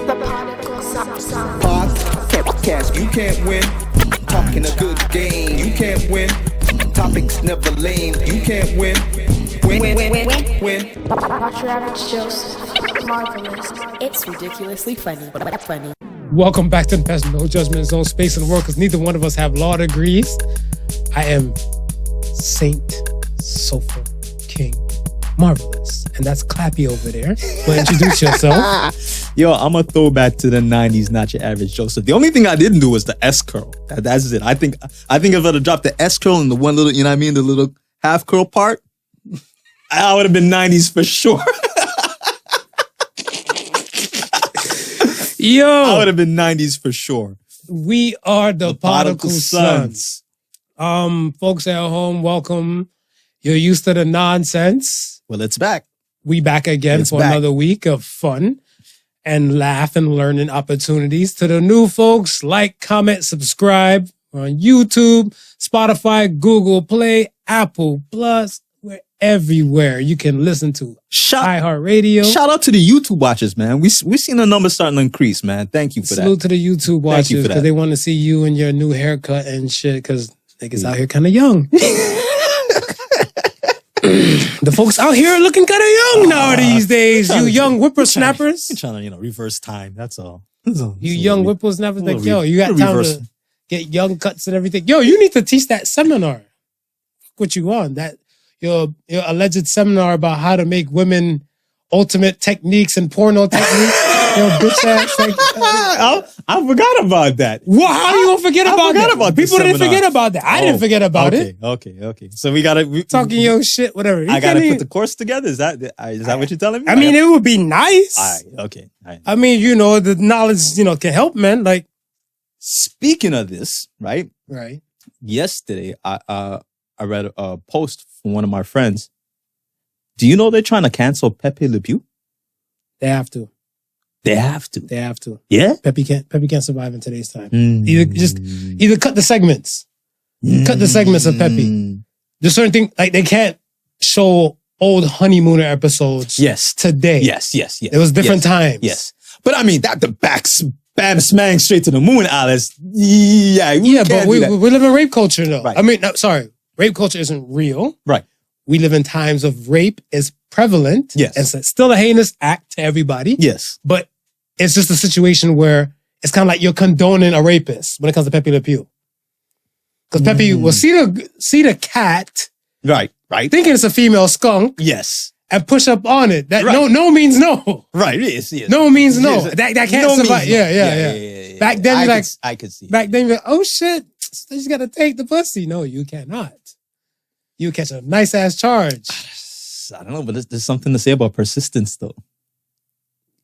The Podical sound. Podcast, you can't win. Talking a good game, you can't win. Topics never lame, you can't win. Win. Not your average Joseph. Marvelous. It's ridiculously funny, but funny. Welcome back to the best no judgment zone space in the world, because neither one of us have law degrees. I am Saint Sofa King Marvelous, and that's Clappy over there. Well, introduce yourself. Yo, I'm a throwback to the 90s, not your average Joseph. The only thing I didn't do was the S curl. That's it. I think if I'd have dropped the S curl and the one little, you know what I mean, the little half curl part, I would have been 90s for sure. Yo, I would have been 90s for sure. we are the Podical Sons. Sons. Folks at home, welcome. You're used to the nonsense. Well, it's back. We back again It's for back. another week of fun and laugh and learning opportunities. To the new folks, like, comment, subscribe. We're on YouTube, Spotify, Google Play, Apple Plus. We're everywhere. You can listen to iHeartRadio. Shout out to the YouTube watchers, man. We seen the numbers starting to increase, man. Thank you for Salute that. to the YouTube Thank you watchers, for that. because they want to see you and your new haircut and shit, because niggas out here kind of young. The folks out here are looking kind of young now these days. You young whippersnappers. I'm trying to, reverse time. That's all. You young whippersnappers. Like, little yo, you got time reverse. to get young cuts and everything. Yo, you need to teach that seminar. What you on? That your alleged seminar about how to make women ultimate techniques and porno techniques. Yo, bitch ass. Like, I forgot about that. what? How you gonna forget I about forgot that? about this People didn't seminar. forget about that. I didn't forget about it. Okay. So we gotta Talking your shit, whatever. You I gotta can't put even- the course together. Is that what you're telling me? I mean, it would be nice. Okay. All right. I mean, the knowledge, can help, man. Like, Speaking of this, right? right. Yesterday, I read a post from one of my friends. Do you know they're trying to cancel Pepe Le Pew? They have to. They have to. They have to. Yeah. Pepe can't survive in today's time. Either cut the segments. Cut the segments of Pepe. There's certain things, like they can't show old honeymooner episodes Yes. today. Yes. It was different times. Yes. But I mean, that the backs bam smang straight to the moon, Alice. Yeah. Yeah, but can't we do that. live in rape culture, though. Right. I mean, no, sorry. Rape culture isn't real. Right. We live in times of rape is prevalent. Yes. And it's still a heinous act to everybody. Yes. But it's just a situation where it's kind of like you're condoning a rapist when it comes to Pepe Le Pew. Because Pepe will see the cat Right. thinking it's a female skunk Yes. and push up on it. That Right. no means no. Right. Yes. No means no. Yes. That can't No survive. means no. Yeah. Back then, you're like, I could see. back then, you're like, oh shit, they just gotta take the pussy. No, you cannot. You catch a nice ass charge. I don't know, but there's something to say about persistence, though.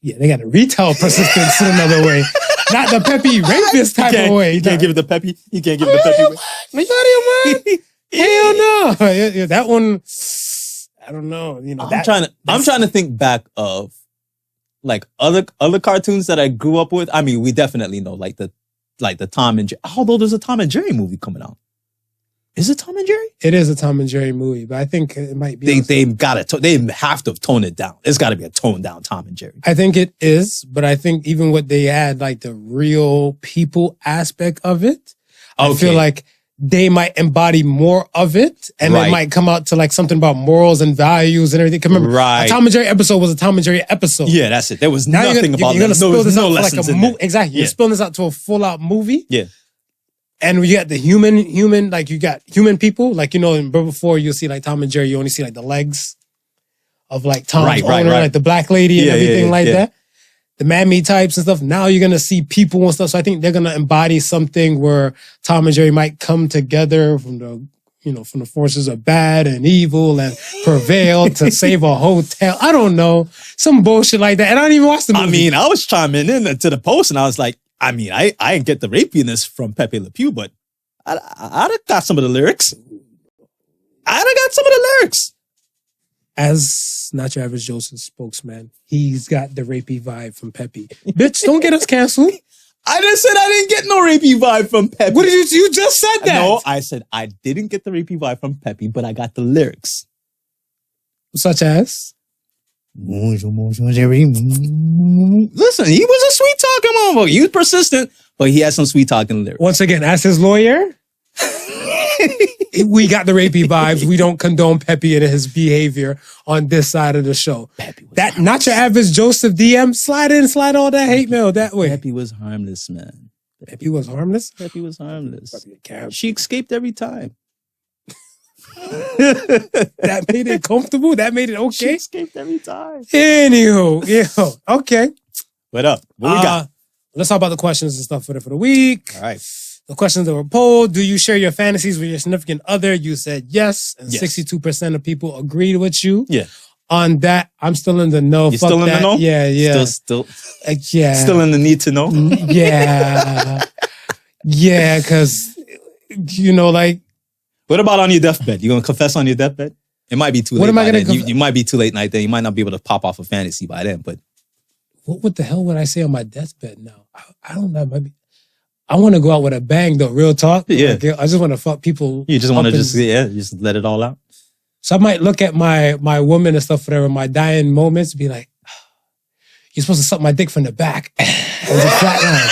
Yeah, they gotta retell persistence in another way. Not the Pepe rapist type of way. You can't give it the Pepe. You can't give it the Pepe way. Like, out of your mind? Hell no. Yeah, that one, I don't know. I'm trying to think back of like other cartoons that I grew up with. I mean, we definitely know like the Tom and Jerry. Although there's a Tom and Jerry movie coming out. Is it Tom and Jerry? It is a Tom and Jerry movie, but I think it might be. They have to tone it down. It's got to be a toned down Tom and Jerry. I think it is, but I think even what they add, like the real people aspect of it, I feel like they might embody more of it, and Right. it might come out to like something about morals and values and everything. 'Cause remember, Right. a Tom and Jerry episode was a Tom and Jerry episode. Yeah, that's it. There was Now nothing about you're gonna that. spill There was this no out for like lessons a in movie. there. Exactly, you're Yeah. spilling this out to a full out movie. Yeah. And you got the human, like you got human people, like, in before you'll see like Tom and Jerry, you only see like the legs of like Tom's Right, owner, right. like the black lady and Yeah, everything yeah, like yeah. that. The mammy types and stuff. Now you're going to see people and stuff. So I think they're going to embody something where Tom and Jerry might come together from the forces of bad and evil and prevail to save a hotel. I don't know. Some bullshit like that. And I don't even watch the movie. I mean, I was chiming in to the post and I was like, I mean, I didn't get the rapiness from Pepe Le Pew, but I'd have got some of the lyrics. As Not Your Average Joseph spokesman, he's got the rapey vibe from Pepe. Bitch, don't get us canceled. I just said I didn't get no rapey vibe from Pepe. What did you just said that? No, I said I didn't get the rapey vibe from Pepe, but I got the lyrics. Such as? Listen, listen, he was a sweet talking motherfucker. He was persistent, but he had some sweet talking lyrics. Once again, as his lawyer, we got the rapey vibes. We don't condone Peppy and his behavior on this side of the show. That not your average Joseph DM. Slide in, slide all that hate mail that way. Peppy was harmless, man. Peppy was harmless? Peppy was harmless. She escaped every time. That made it comfortable? That made it okay? She escaped every time. Anywho, okay. What up? What we got? Let's talk about the questions and stuff for the week. All right. The questions that were polled. Do you share your fantasies with your significant other? You said yes. And Yes. 62% of people agreed with you. Yeah. On that, I'm still in the know. You Fuck still in that. the know? Yeah. Still Yeah. still in the need to know? Yeah. Yeah, because, like, What about on your deathbed? You gonna confess on your deathbed? It might be too late. What am I by gonna then. You might be too late night then. You might not be able to pop off a fantasy by then, but what the hell would I say on my deathbed now? I don't know. Maybe I want to go out with a bang, though. Real talk. Yeah. Like, I just want to fuck people. you just want to up and- just let it all out. So I might look at my woman and stuff, whatever, my dying moments, be like, you're supposed to suck my dick from the back. And just flatline.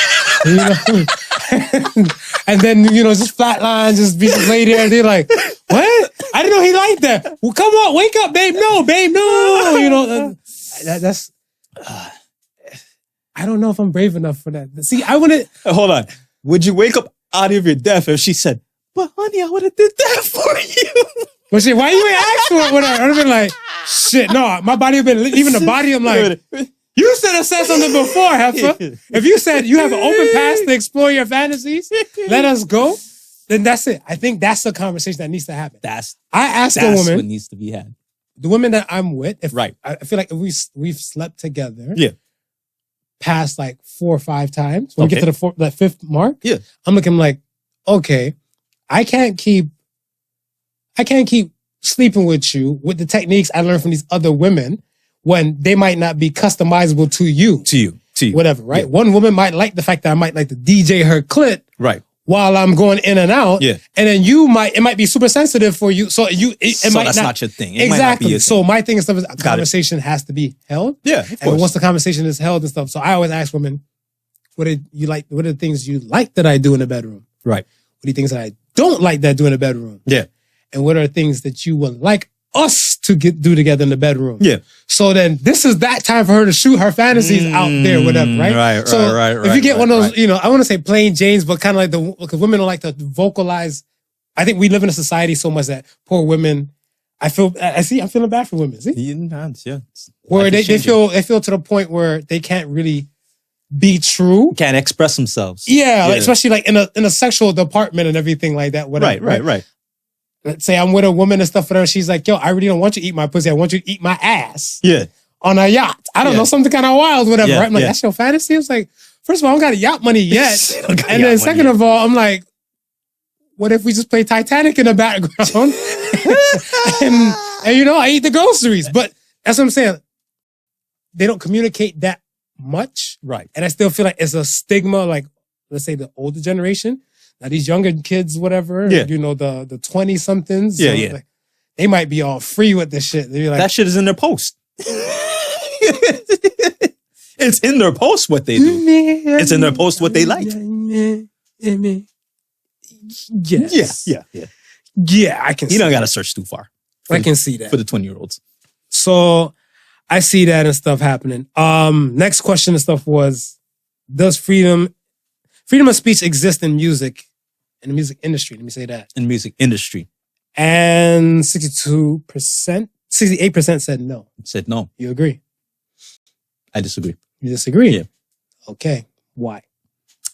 And then, just flatline, just be lay there. And they're like, what? I didn't know he liked that. Well, come on, wake up, babe. No, babe, no. That's, I don't know if I'm brave enough for that. See, I wouldn't. Hold on. Would you wake up out of your death if she said, but honey, I would have did that for you? But shit, why you ain't ask for it? I would have been like, shit, no, my body would have been, even the body, I'm like, you should have said something before, Heifer. If you said you have an open pass to explore your fantasies, let us go, then that's it. I think that's the conversation that needs to happen. I asked a woman, what needs to be had. the women that I'm with, Right. I feel like if we've slept together, Yeah. past like 4 or 5 times, when we Okay. get to that 5th mark, Yeah. I'm looking like, okay, I can't keep sleeping with you with the techniques I learned from these other women when they might not be customizable to you. To you. Whatever, right? Yeah. One woman might like the fact that I might like to DJ her clit Right. while I'm going in and out. Yeah. And then it might be super sensitive for you. So it So might that's not your thing. It might not be exactly. your So thing. my thing and stuff is a conversation has to be held. Yeah, of And course. once the conversation is held and stuff, so I always ask women, what are the things you like that I do in the bedroom? Right. What are the things that I don't like that I do in the bedroom? Yeah. And what are things that you would like us to do together in the bedroom? Yeah. So then this is that time for her to shoot her fantasies out there, whatever, right? Right, So right, if you get one of those, right. I want to say plain Janes, but kind of like because women don't like to vocalize. I think we live in a society so much that poor women, I'm feeling bad for women. See? Yeah. Where Life they is changing. feel to the point where they can't really be true. Can't express themselves. Yeah, like, especially like in a sexual department and everything like that. Whatever, Right. Let's say I'm with a woman and stuff, whatever. She's like, yo, I really don't want you to eat my pussy. I want you to eat my ass Yeah. on a yacht. I don't Yeah. know, something kind of wild, whatever. Yeah, Right? I'm like, yeah. that's your fantasy? I was like, first of all, I don't got yacht money yet. Don't got And yacht then money second yet. of all, I'm like, what if we just play Titanic in the background? and I eat the groceries. But that's what I'm saying. They don't communicate that much. Right. And I still feel like it's a stigma, like, let's say the older generation. Now, these younger kids, whatever, Yeah. the 20-somethings. Yeah, yeah. Like, they might be all free with this shit. They'd be like, That shit is in their post. It's in their post what they do. It's in their post what they like. Yes. Yeah. Yeah, I can see You don't that. got to search too far I can see that. for the 20-year-olds. So I see that and stuff happening. Next question and stuff was, does freedom of speech exist in music, in the music industry? Let me say that. In music industry. And 68% said no. Said no. You agree? I disagree. You disagree? Yeah. Okay. Why?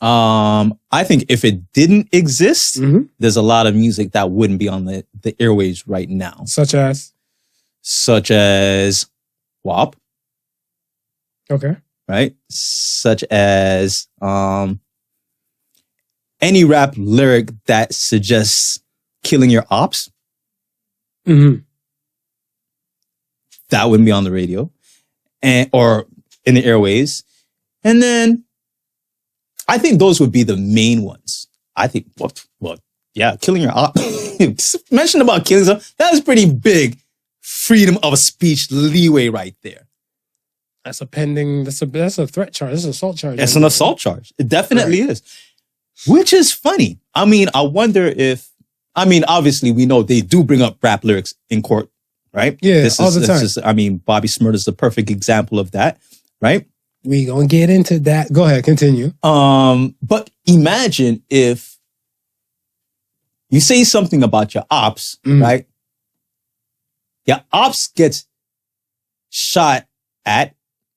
I think if it didn't exist, Mhm. there's a lot of music that wouldn't be on the airwaves right now. Such as? WAP, Okay. right? Such as any rap lyric that suggests killing your ops, Mm-hmm. that wouldn't be on the radio or in the airways. And then I think those would be the main ones. I think, well, yeah, killing your op. Mention about killing someone, that is pretty big freedom of speech leeway right there. That's a pending. That's a threat charge. That's an assault charge. It's an assault charge. It definitely is. Which is funny. I mean, I wonder if. I mean, obviously, we know they do bring up rap lyrics in court, right? Yeah, all the time. I mean, Bobby Shmurda is the perfect example of that, right? We gonna get into that. Go ahead, continue. But imagine if you say something about your ops, right? Your ops gets shot at,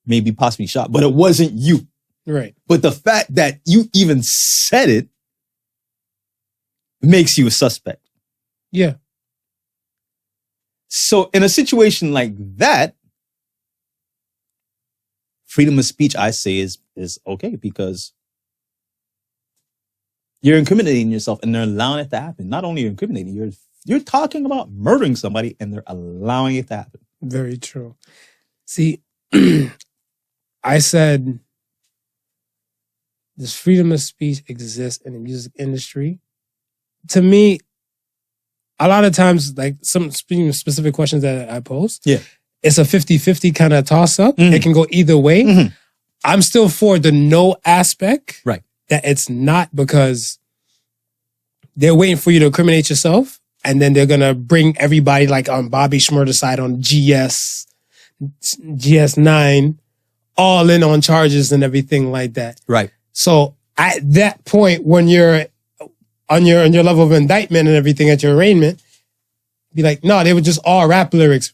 maybe possibly shot, but it wasn't you. Right. But the fact that you even said it makes you a suspect. Yeah. So in a situation like that, freedom of speech, I say, is okay, because you're incriminating yourself and they're allowing it to happen. Not only you're incriminating, you're talking about murdering somebody and they're allowing it to happen. Very true. See, I said this freedom of speech exists in the music industry. To me, a lot of times, like some specific questions that I pose, it's a 50-50 kind of toss-up. It can go either way. I'm still for the no aspect. Right. That it's not, because they're waiting for you to incriminate yourself, and then they're going to bring everybody, like on Bobby Shmurda's side, on GS9, all in on charges and everything like that. Right. So at that point, when you're on your level of indictment and everything at your arraignment, be like, no, they were just all rap lyrics.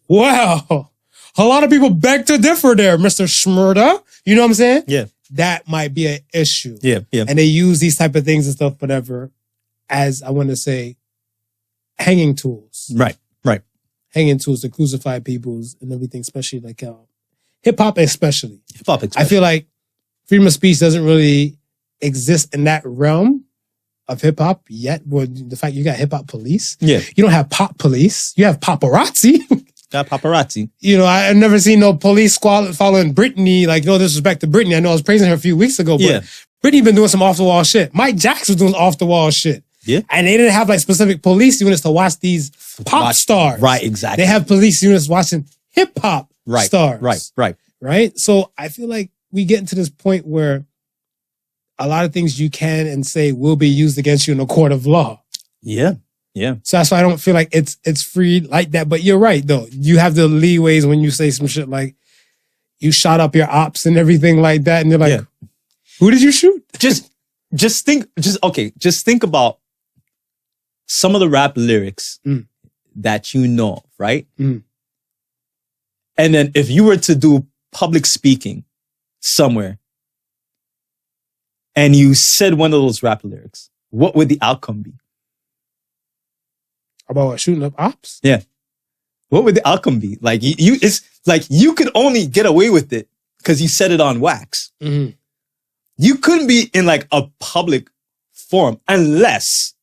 Wow. A lot of people beg to differ there, Mr. Shmurda. You know what I'm saying? Yeah. That might be an issue. Yeah. Yeah. And they use these type of things and stuff, whatever, as, I want to say, hanging tools. Right. Right. Hanging tools to crucify people's and everything, especially like hip hop, especially. Hip hop, I feel like freedom of speech doesn't really exist in that realm of hip hop yet. With the fact you got hip hop police. Yeah. You don't have pop police. You have paparazzi. Got paparazzi. You know, I've never seen no police squad following Britney. Like, no disrespect to Britney. I know I was praising her a few weeks ago, but Britney been doing some off the wall shit. Mike Jackson was doing off the wall shit. Yeah. And they didn't have like specific police units to watch these pop stars. Right, exactly. They have police units watching hip hop stars. Right. Right. So I feel like we get into this point where a lot of things you can and say will be used against you in a court of law. Yeah. Yeah. So that's why I don't feel like it's free like that. But you're right, though. You have the leeways when you say some shit like you shot up your ops and everything like that. And you're like, who did you shoot? Just think about some of the rap lyrics that you know, right? And then if you were to do public speaking somewhere and you said one of those rap lyrics, what would the outcome be? About what, shooting up ops? Yeah. What would the outcome be? Like it's like you could only get away with it because you said it on wax. You couldn't be in like a public forum unless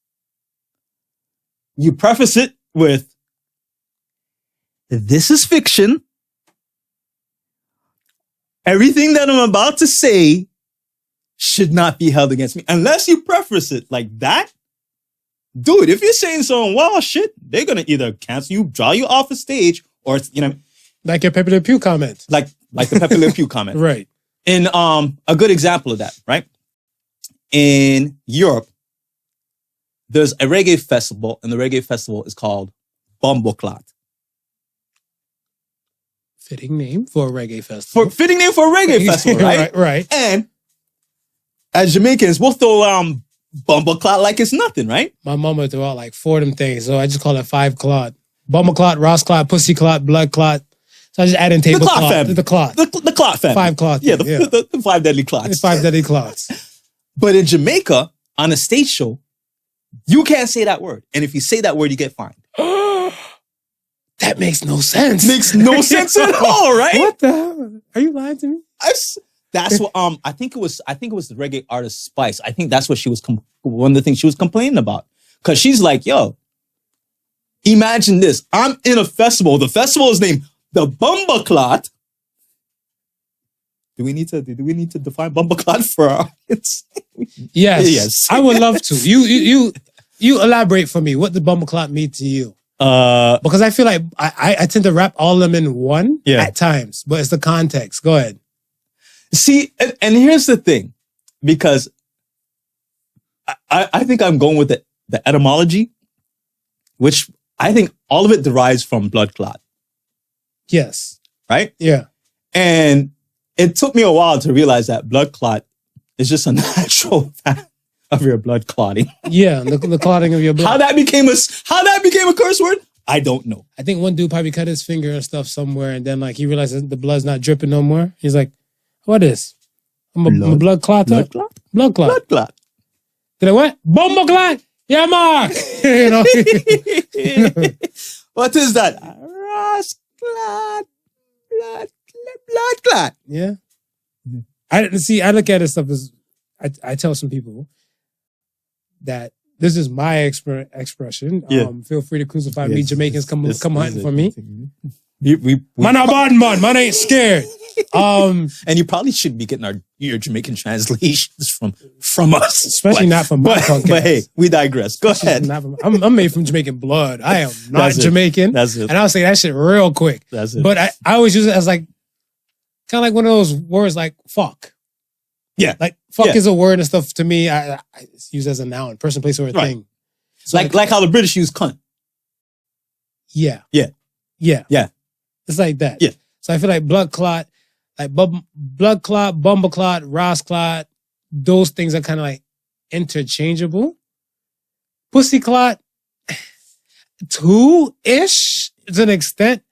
you preface it with, this is fiction. Everything that I'm about to say should not be held against me. Unless you preface it like that, dude, if you're saying some wild shit, they're going to either cancel you, draw you off a stage, or, you know. Like your Pepe Le Pew comment. Like the Pepe Le Pew comment. Right. And a good example of that, right? In Europe, there's a reggae festival, and the reggae festival is called Clots. Fitting name for a reggae festival. Fitting name for a reggae festival, right? Right. And as Jamaicans, we'll throw around Clot like it's nothing, right? My mama threw out like 4 of them things, so I just call it 5 clot. Clot, Ross clot, pussy clot, blood clot. So I just add in table clot. The clot. The clot family. 5 clots. Yeah, the 5 deadly clots. It's 5 deadly clots. But in Jamaica, on a stage show, you can't say that word. And if you say that word, you get fined. That makes no sense. Makes no sense at all, right? What the hell? Are you lying to me? That's what I think it was the reggae artist Spice. I think that's what she was one of the things she was complaining about. Cause she's like, yo, imagine this. I'm in a festival. The festival is named the Clot. Do we need to define Clot for our audience? Yes. I would love to. You elaborate for me. What did Clot mean to you? Because I feel like I tend to wrap all of them in one Yeah. at times, but it's the context. Go ahead. See, and here's the thing, because I think I'm going with the etymology, which I think all of it derives from blood clot, Yes. right? Yeah. And it took me a while to realize that blood clot is just a natural fact of your blood clotting. Yeah. The clotting of your blood. How that became a curse word, I don't know. I think one dude probably cut his finger and stuff somewhere, and then like he realized the blood's not dripping no more. He's like, "What is? I'm a blood clot. Blood clot? Blood clot. Blood clot. Did I what? Bomba clot? Yeah, Mark. You know. What is that? Ras clot. Blood clot. Yeah. I see. I look at it stuff as I tell some people that this is my expression. Yeah. Feel free to crucify me. Jamaicans come hunting for me. Man, a bad man ain't scared. And you probably should be getting your Jamaican translations from us, Especially not from my podcast. But hey, we digress. Go ahead. I'm made from Jamaican blood. I am not That's it. Jamaican. That's it. And I'll say that shit real quick. That's it. But I always use it as like, kind of like one of those words like fuck. Yeah. Like fuck Yeah. is a word and stuff to me. I use it as a noun, person, place, or a Right. thing. So like how the British use cunt. yeah. Yeah. Yeah. Yeah. It's like that. Yeah. So I feel like blood clot, blood clot, bumble clot, Ross clot, those things are kind of like interchangeable. Pussy clot, too-ish to an extent.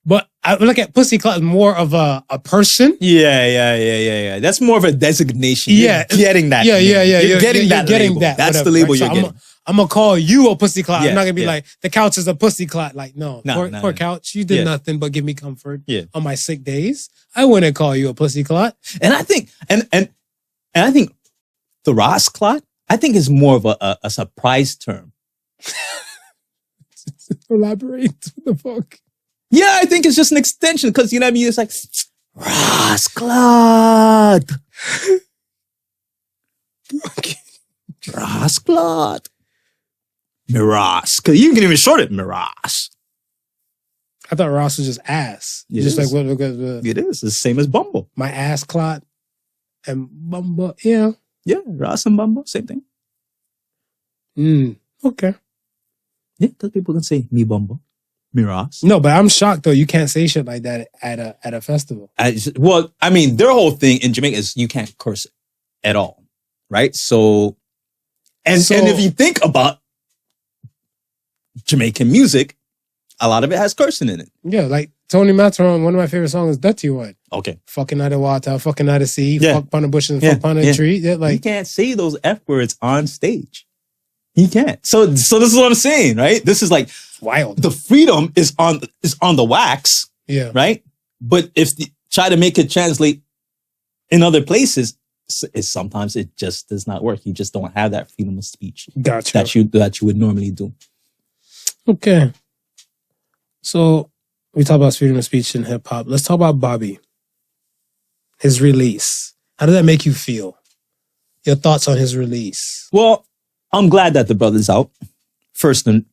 But I look at pussy clot as more of a person. Yeah. That's more of a designation. Yeah. You're getting that. Yeah. You're getting that. You're getting label. that. That's whatever, the label right? So you're getting. I'm gonna call you a pussy clot. Yeah, I'm not gonna be yeah. like the couch is a pussy clot. Like no, Nah, poor couch. You did Yeah. nothing but give me comfort Yeah. on my sick days. I wouldn't call you a pussy clot. And I think, and I think the Ross clot, I think is more of a surprise term. Elaborate. What the fuck? Yeah, I think it's just an extension because you know what I mean. It's like Ross clot, Ross clot, Miras. Because you can even short it Miras. I thought Ross was just ass. It just is. like what It is. It's the same as Bumble. my ass clot and bumble. Yeah. Yeah, Ross and Bumble, same thing. Okay. Yeah, because people can say me Bumble, Miras. No, but I'm shocked though. You can't say shit like that at a festival. Well, I mean, their whole thing in Jamaica is you can't curse at all, right? So, and if you think about Jamaican music, a lot of it has cursing in it. Yeah, like Tony Matron, one of my favorite songs is Dirty One. Okay. Fucking out of water, fucking out of sea, Yeah. fuck on the bushes, Yeah, fuck on the yeah. tree. Yeah, You like can't say those F words on stage. You can't. So this is what I'm saying, right? This is like wild. the freedom is on the wax, Yeah. right? But if try to make it translate in other places, sometimes it just does not work. You just don't have that freedom of speech Gotcha. that you would normally do. Okay. So we talk about freedom of speech in hip hop. Let's talk about Bobby. His release. How did that make you feel? Your thoughts on his release? Well, I'm glad that the brother's out. First and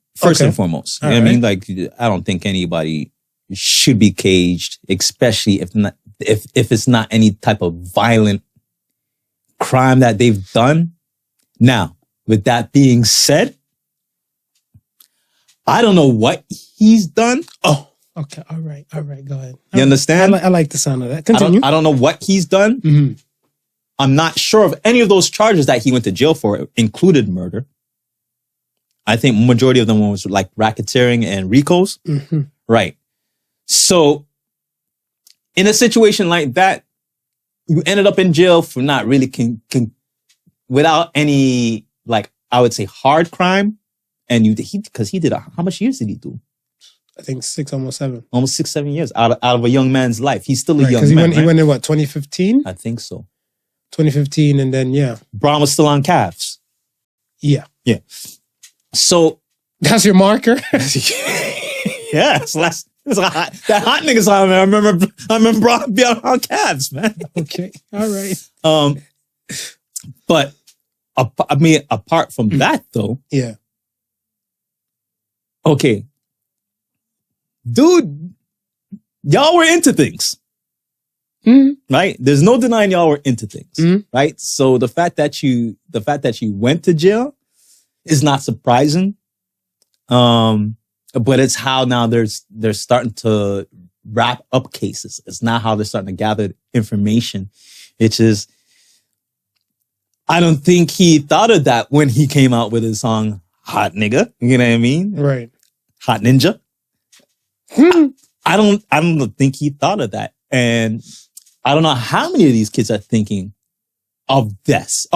foremost. You know what I mean? Like, I don't think anybody should be caged, especially if it's not any type of violent crime that they've done. Now, with that being said, I don't know what he's done. Oh, okay. All right. Go ahead. You understand? I like the sound of that. Continue. I don't know what he's done. Mm-hmm. I'm not sure if any of those charges that he went to jail for included murder. I think majority of them was like racketeering and RICOs. Mm-hmm. Right. So in a situation like that, you ended up in jail for not really without any, like, I would say hard crime. And because he did, how much years did he do? I think 6, almost 7. Almost 6-7 years out of a young man's life. He's still a Right, young 'cause man. He went in what, 2015? I think so. 2015, and then yeah. Braun was still on calves. Yeah. Yeah. So That's your marker? yeah, that hot nigga's on, man. I remember Braun being on calves, man. Okay. All right. But apart from that though, Yeah. okay, dude, y'all were into things. Right? There's no denying y'all were into things. Right? So the fact that you went to jail is not surprising. But it's how now they're starting to wrap up cases. It's not how they're starting to gather information. It's just, I don't think he thought of that when he came out with his song Hot Nigga. You know what I mean? Right. Hot Ninja. I don't think he thought of that. And I don't know how many of these kids are thinking of this.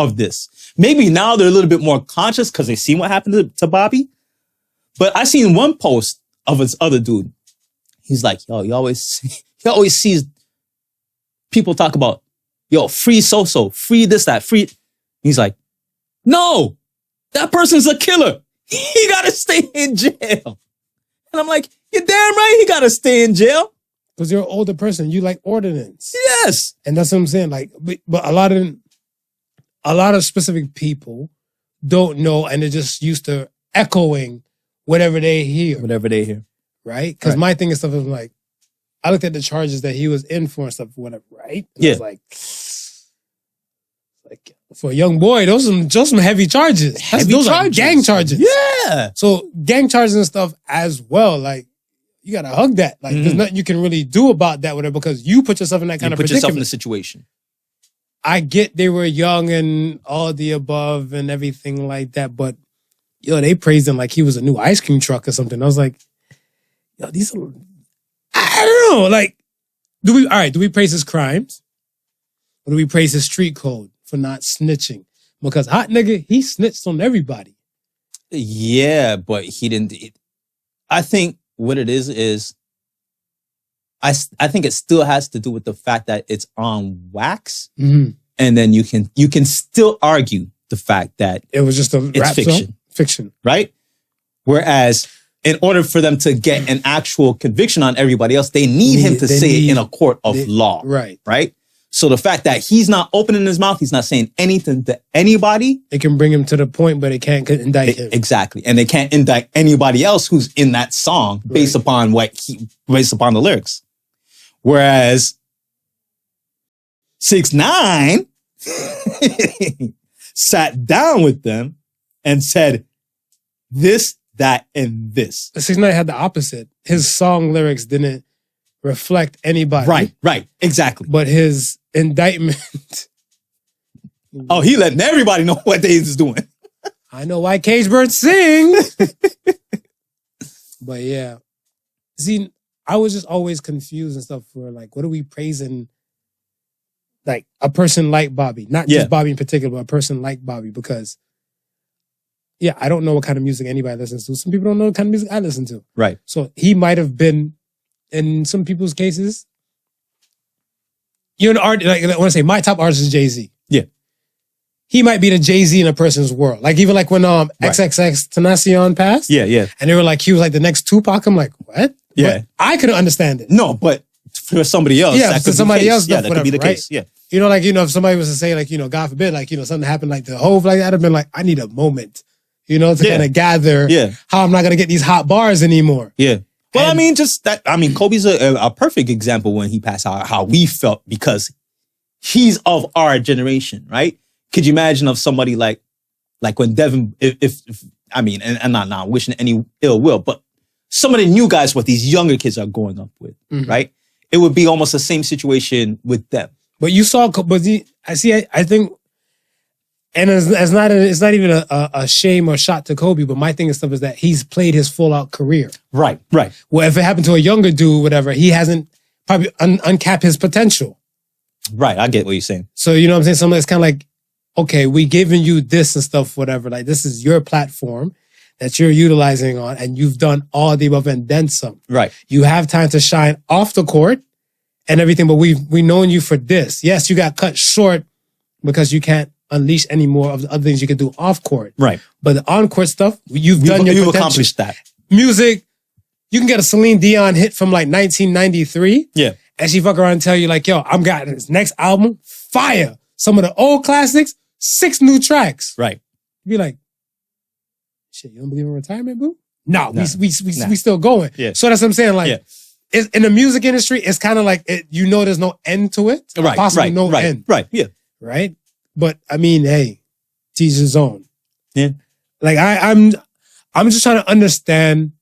Maybe now they're a little bit more conscious because they seen what happened to Bobby. But I seen one post of this other dude. He's like, yo, he always sees people talk about, yo, free so-so, free this, that, free. He's like, no, that person's a killer. He gotta stay in jail. And I'm like, you're damn right he gotta stay in jail. Because you're an older person. You like ordinance. Yes. And that's what I'm saying. Like, but a lot of specific people don't know, and they're just used to echoing whatever they hear. Right? Because my thing and stuff is like, I looked at the charges that he was in for and stuff, whatever, right? And I was like, for a young boy, those are some heavy charges. Those are gang charges. Yeah. So gang charges and stuff as well, like, you gotta hug that. Like, there's nothing you can really do about that, whatever, because you put yourself in that kind of predicament. Put yourself in the situation. I get they were young and all the above and everything like that, but yo, they praised him like he was a new ice cream truck or something. I was like, yo, these are, I don't know, like, do we praise his crimes? Or do we praise his street code for not snitching? Because Hot Nigga, he snitched on everybody. Yeah, but he didn't. I think what it is I think it still has to do with the fact that it's on wax. And then you can still argue the fact that it was just it's fiction. Fiction. Right? Whereas in order for them to get an actual conviction on everybody else, they need him to say it in a court of law. Right. Right? So the fact that he's not opening his mouth, he's not saying anything to anybody. It can bring him to the point, but it can't indict him. Exactly. And they can't indict anybody else who's in that song based upon the lyrics. Whereas 6ix9ine sat down with them and said this, that, and this. 6ix9ine had the opposite. His song lyrics didn't reflect anybody. Right. Exactly. But his indictment. Oh, he letting everybody know what they is doing. I know why cage birds sing. But yeah. See, I was just always confused and stuff for like, what are we praising? Like a person like Bobby, not just Bobby in particular, but a person like Bobby, because I don't know what kind of music anybody listens to. Some people don't know what kind of music I listen to. Right. So he might have been, in some people's cases, you're an artist, like I want to say my top artist is Jay-Z. Yeah. He might be the Jay-Z in a person's world. Like even like when XXX Tenacion passed. Yeah. And they were like, he was like the next Tupac. I'm like, what? Yeah. But I couldn't understand it. No, but for somebody else. Yeah, for somebody else. Yeah, that could be the case. Yeah. You know, like, if somebody was to say like, God forbid, like, something happened like the Hove, like that, I'd have been like, I need a moment, to kind of gather how I'm not going to get these hot bars anymore. Yeah. Well, I mean, just that. I mean, Kobe's a perfect example when he passed out, how we felt because he's of our generation, right? Could you imagine of somebody like when Devin, if I mean, and I'm not wishing any ill will, but some of the new guys, what these younger kids are growing up with, right? It would be almost the same situation with them. But you saw, I think, and it's not even a shame or shot to Kobe, but my thing and stuff is that he's played his full out career. Right. Well, if it happened to a younger dude, whatever, he hasn't probably uncapped his potential. Right. I get what you're saying. So, you know what I'm saying? Something that's kind of like, okay, we giving you this and stuff, whatever. Like, this is your platform that you're utilizing on, and you've done all the above and then some. Right. You have time to shine off the court and everything, but we've known you for this. Yes, you got cut short because you can't unleash any more of the other things you can do off court. Right. But the on court stuff, you've done your potential. You've accomplished that. Music, you can get a Celine Dion hit from like 1993. Yeah. And she fuck around and tell you like, yo, I'm got this next album, fire. Some of the old classics, 6 new tracks. Right. Be like, shit, you don't believe in retirement, boo? no, Nah. we still going. Yeah. So that's what I'm saying. Like, Yeah. it's, in the music industry, it's kind of like, there's no end to it. Right, Possibly right, no right, end. right, yeah. Right? But I mean, hey, teach his own. Yeah. Like I'm just trying to understand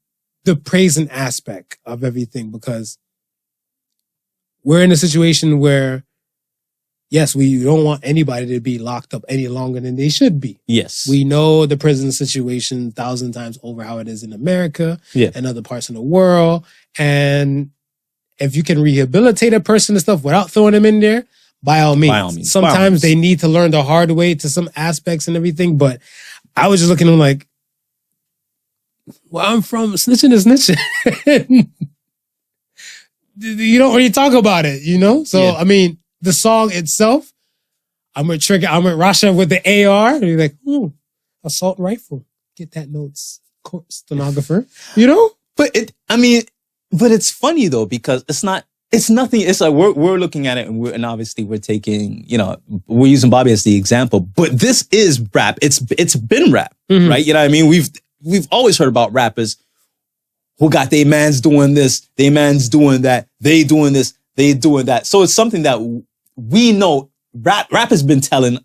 the praising aspect of everything, because we're in a situation where, yes, we don't want anybody to be locked up any longer than they should be. Yes. We know the prison situation 1,000 times over how it is in America and other parts of the world. And if you can rehabilitate a person and stuff without throwing them in there, by all means. By all means. Sometimes they need to learn the hard way to some aspects and everything. But I was just looking at them like, where I'm from, snitching is snitching. You don't really talk about it, you know? So, Yeah. I mean, the song itself, I'm with Rasha with the AR. And you're like, assault rifle. Get that notes, stenographer. You know? But it's funny though, because it's nothing. It's like we're looking at it and obviously we're taking, we're using Bobby as the example, but this is rap. It's been rap, right? You know what I mean? We've always heard about rappers who got their mans doing this, their mans doing that, they doing this, they doing that. So it's something that we know rap has been telling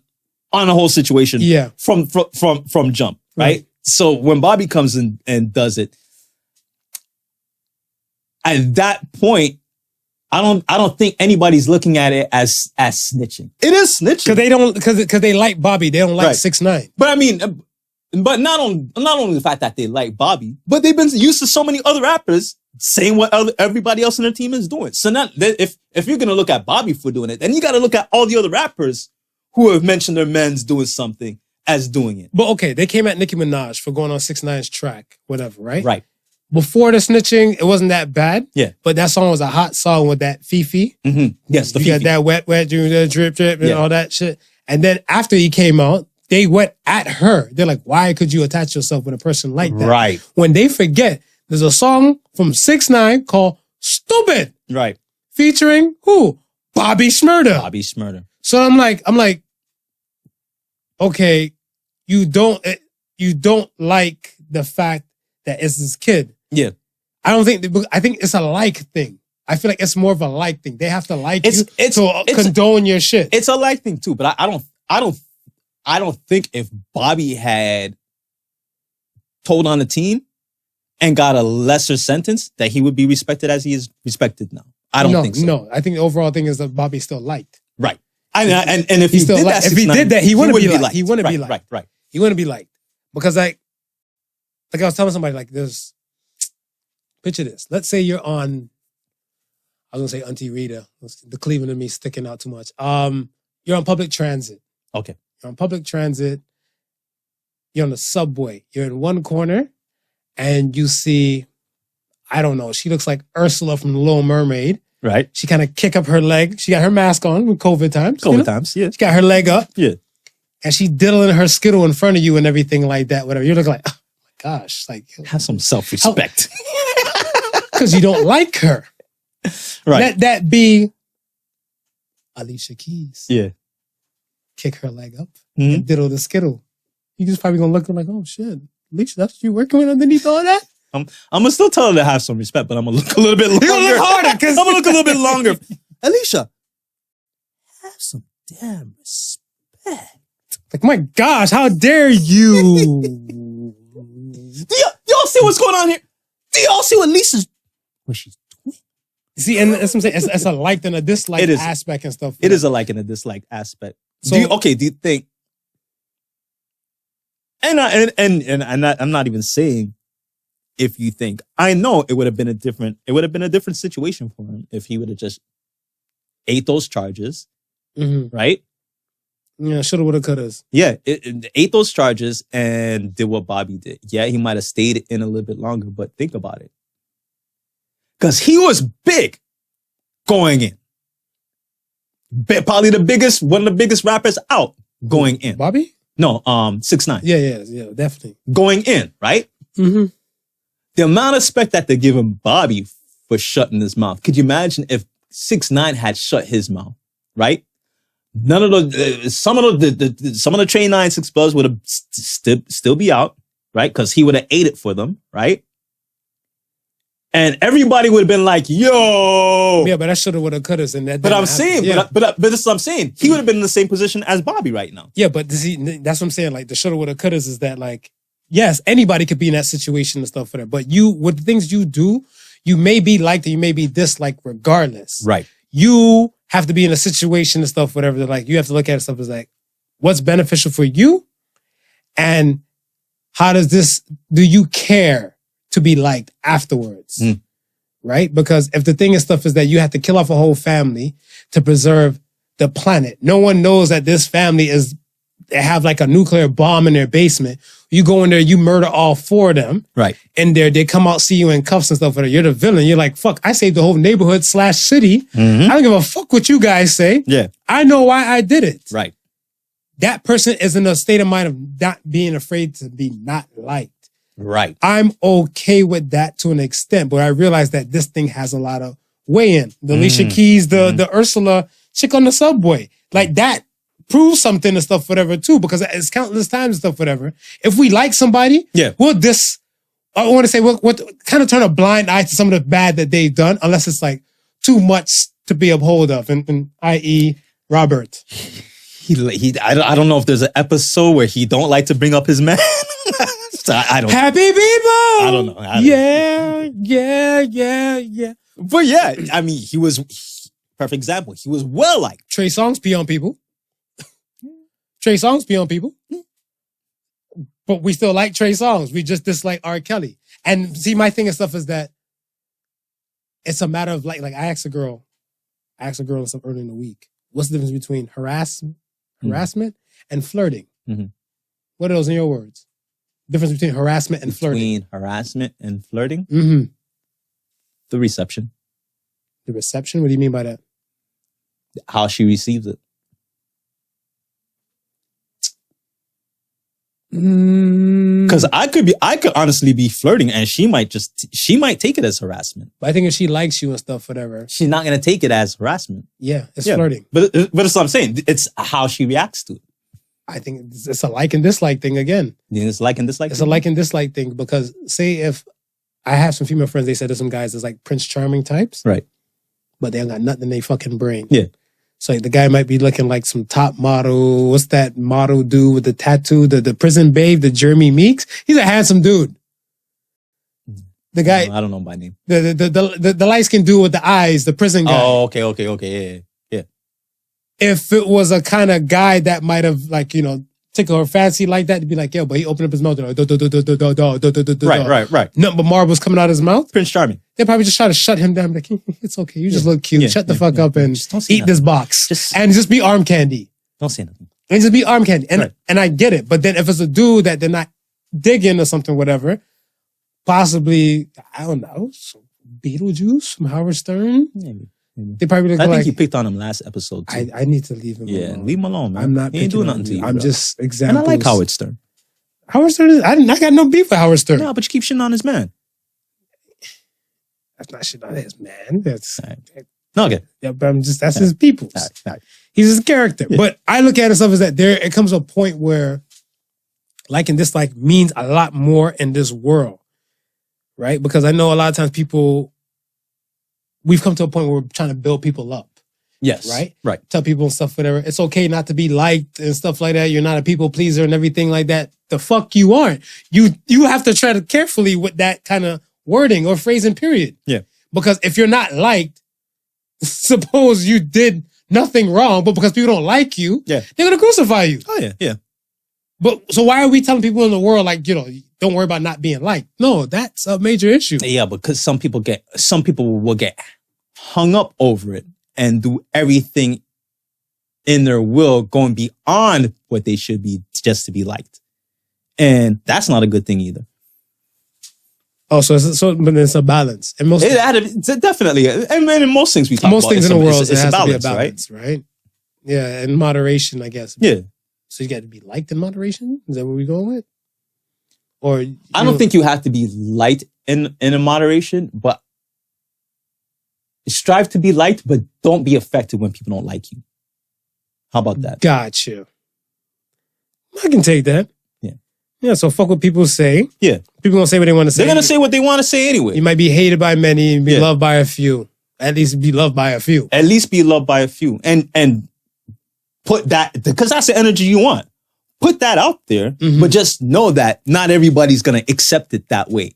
on the whole situation from jump, right? So when Bobby comes in and does it, at that point, I don't think anybody's looking at it as snitching. It is snitching because they like Bobby, they don't like 6ix9ine. But I mean, but not only the fact that they like Bobby, but they've been used to so many other rappers saying what everybody else in their team is doing. So now, if you're gonna look at Bobby for doing it, then you got to look at all the other rappers who have mentioned their men's doing something as doing it. But okay, they came at Nicki Minaj for going on 6ix9ine's track, whatever, right? Right. Before the snitching, it wasn't that bad. Yeah. But that song was a hot song with that Fifi. Mm-hmm. Yes, the you Fifi. got that wet, drip, and all that shit. And then after he came out, they went at her. They're like, why could you attach yourself with a person like that? Right. When they forget, there's a song from 6ix9ine called Stupid. Right. Featuring who? Bobby Shmurda. Bobby Shmurda. So I'm like, okay, you don't like the fact that it's this kid. Yeah. I think it's a like thing. I feel like it's more of a like thing. They have to like you to condone your shit. It's a like thing too, but I don't think if Bobby had told on the team and got a lesser sentence that he would be respected as he is respected now. I don't think so. No, I think the overall thing is that Bobby still liked. Right. And if he did that, if he did that, he wouldn't be liked. He wouldn't be liked. Right. He wouldn't be liked. Because like I was telling somebody, like, picture this. Let's say you're on, I was gonna say Auntie Rita, the Cleveland in me sticking out too much. You're on public transit. Okay. You're on public transit. You're on the subway. You're in one corner and you see, I don't know, she looks like Ursula from The Little Mermaid. Right. She kind of kick up her leg. She got her mask on with COVID times. Times, yeah. She got her leg up. Yeah. And she diddling her Skittle in front of you and everything like that, whatever. You're looking like, oh my gosh. Like, have some self-respect. Because you don't like her. Right. Let that be Alicia Keys. Yeah. Kick her leg up and diddle the Skittle. You just probably gonna look like, oh shit, Alicia, that's what you working with underneath all that? I'm gonna still tell her to have some respect, but I'm gonna look a little bit longer. You're gonna look harder, because I'm gonna look a little bit longer. Alicia, have some damn respect. Like, my gosh, how dare you? Do y'all see what's going on here? Do y'all see what she's doing? See, and that's what I'm saying. It's a like and a dislike aspect and stuff. It is a like and a dislike aspect. So, do you think? And I'm not even saying if you think. I know it would have been a different situation for him if he would have just ate those charges, right? Yeah, shoulda, woulda, couldas. Yeah, it ate those charges and did what Bobby did. Yeah, he might have stayed in a little bit longer, but think about it. Because he was big going in. Probably one of the biggest rappers out going in. Bobby? No, 6ix9ine. Yeah, definitely. Going in, right? Mm-hmm. The amount of respect that they're giving Bobby for shutting his mouth. Could you imagine if 6ix9ine had shut his mouth, right? None of some of the Train 9 6 Bloods would have still be out, right? Because he would have ate it for them, right? And everybody would have been like, yo. Yeah, but that shoulda, woulda, coulda, and that. But I'm didn't happen. saying, Yeah. but this is what I'm saying. He would have been in the same position as Bobby right now. Yeah, but see, that's what I'm saying. Like the shoulda, woulda, couldas is that like, yes, anybody could be in that situation and stuff for that. But you, with the things you do, you may be liked and you may be disliked regardless. Right. You have to be in a situation and stuff, whatever. That like you have to look at stuff as like, what's beneficial for you, and how do you care to be liked afterwards? Right? Because if the thing and stuff is that you have to kill off a whole family to preserve the planet, no one knows that this family they have like a nuclear bomb in their basement. You go in there, you murder all 4 of them. Right. And they come out, see you in cuffs and stuff. You're the villain. You're like, fuck, I saved the whole neighborhood / city. I don't give a fuck what you guys say. Yeah. I know why I did it. Right. That person is in a state of mind of not being afraid to be not liked. Right. I'm okay with that to an extent, but I realize that this thing has a lot of weigh in. The Alicia Keys, the Ursula chick on the subway. Like that proves something and stuff, whatever, too, because it's countless times and stuff, whatever. If we like somebody, I want to say, we'll kind of turn a blind eye to some of the bad that they've done, unless it's like too much to be uphold of, and i.e. Robert. I don't know if there's an episode where he don't like to bring up his man. So I don't. Happy people. I don't know. Yeah. But yeah, I mean, he was perfect example. He was well liked. Trey Songz pee on people. Trey Songz pee on people. But we still like Trey Songz. We just dislike R. Kelly. And see, my thing and stuff is that it's a matter of like I asked a girl some earlier in the week, what's the difference between harassment and flirting? What are those in your words? Difference between harassment and flirting. Between harassment and flirting? The reception. The reception? What do you mean by that? How she receives it. Because I could honestly be flirting and she might take it as harassment. But I think if she likes you and stuff, whatever. She's not going to take it as harassment. Yeah, it's flirting. But that's what I'm saying. It's how she reacts to it. I think it's a like and dislike thing again. You think it's like and dislike? It's a like and dislike thing because say if I have some female friends, they said there's some guys that's like Prince Charming types. Right. But they don't got nothing in their fucking brain. Yeah. So like, the guy might be looking like some top model. What's that model dude with the tattoo? The prison babe, the Jeremy Meeks. He's a handsome dude. The guy. I don't know by name. The light-skinned dude with the eyes, the prison guy. Oh, okay. Yeah. If it was a kind of guy that might have like, tickle her fancy like that, to be like, yo, but he opened up his mouth. Right. Nothing but marbles coming out of his mouth. Prince Charming. They probably just try to shut him down. Like, it's okay. You just look cute. Shut the fuck up and eat this box. And just be arm candy. Don't say nothing. And just be arm candy. And I get it. But then if it's a dude that they're not digging or something, whatever, possibly, I don't know, some Beetlejuice from Howard Stern. Maybe. They probably look I like, think you picked on him last episode too. I need to leave him alone. Leave him alone, man. I'm not He ain't doing picking nothing to you. I'm bro. just examples. And I like Howard Stern. Howard Stern I got no beef with Howard Stern. No, but you keep shitting on his man. That's not shit on his man. That's No, okay. yeah, but that's his people's. All right. He's his character. Yeah. But I look at it stuff as that it comes to a point where like and dislike means a lot more in this world. Right? Because I know a lot of times we've come to a point where we're trying to build people up. Yes. Right. Tell people and stuff, whatever. It's okay not to be liked and stuff like that. You're not a people pleaser and everything like that. The fuck you aren't. You have to tread carefully with that kind of wording or phrasing, period. Yeah. Because if you're not liked, suppose you did nothing wrong, but because people don't like you, they're going to crucify you. Oh, yeah. But so why are we telling people in the world, like, don't worry about not being liked? No, that's a major issue. Yeah, because some people will get hung up over it and do everything in their will going beyond what they should be just to be liked. And that's not a good thing either. Oh, but it's a balance. And Definitely. And in most things we talk about. Most things in the world, it has to be a balance, balance, right? Yeah, and moderation, I guess. Yeah. So you got to be liked in moderation? Is that what we're going with? Or I don't think you have to be liked in a moderation, but strive to be liked, but don't be affected when people don't like you. How about that? Gotcha. I can take that. Yeah. Yeah, so fuck what people say. Yeah. People People gonna say what they want to say. They're gonna say what they want to say anyway. You might be hated by many and be loved by a few. At least be loved by a few. At least be loved by a few. And put that, because that's the energy you want. Put that out there, but just know that not everybody's gonna accept it that way.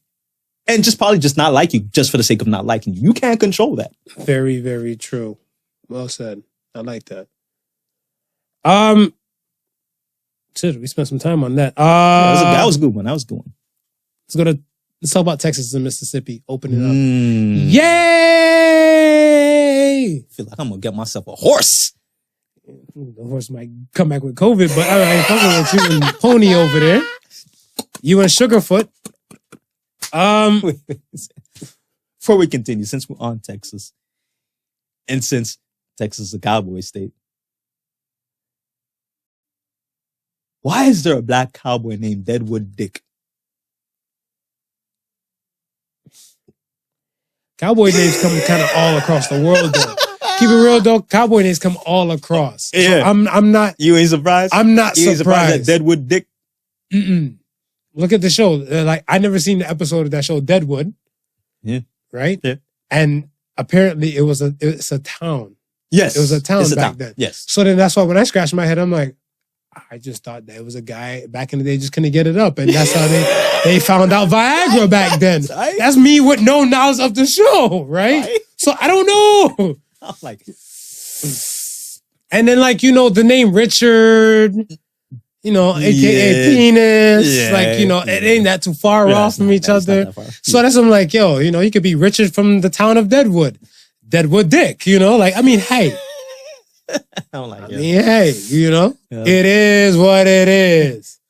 And just probably just not like you just for the sake of not liking you. You can't control that. Very, very true. Well said. I like that. Shit, we spent some time on that. That was a good one. That was a good one. Let's talk about Texas and Mississippi opening up. Yay! I feel like I'm gonna get myself a horse. The horse might come back with COVID, but all right, fucking with you and Pony over there. You and Sugarfoot. Before we continue, since we're on Texas, and since Texas is a cowboy state, why is there a black cowboy named Deadwood Dick? Cowboy names come kind of all across the world, though. Keep it real, though. Cowboy names come all across. Yeah. So I'm not. You ain't surprised? I'm not you ain't surprised at surprised. Deadwood Dick? Look at the show. Like, I never seen the episode of that show, Deadwood. Yeah. Right? Yeah. And apparently it's a town. Yes. It was a town It's back then. Yes. So then that's why when I scratched my head, I'm like, I just thought that it was a guy back in the day just couldn't get it up. And that's how they found out Viagra back then. Right. That's me with no knowledge of the show, right? So I don't know. I'm like, and then the name Richard, AKA penis. It ain't that too far off from each other. So that's I'm like, you could be Richard from the town of Deadwood. Deadwood Dick, hey. I'm like, hey, it is what it is.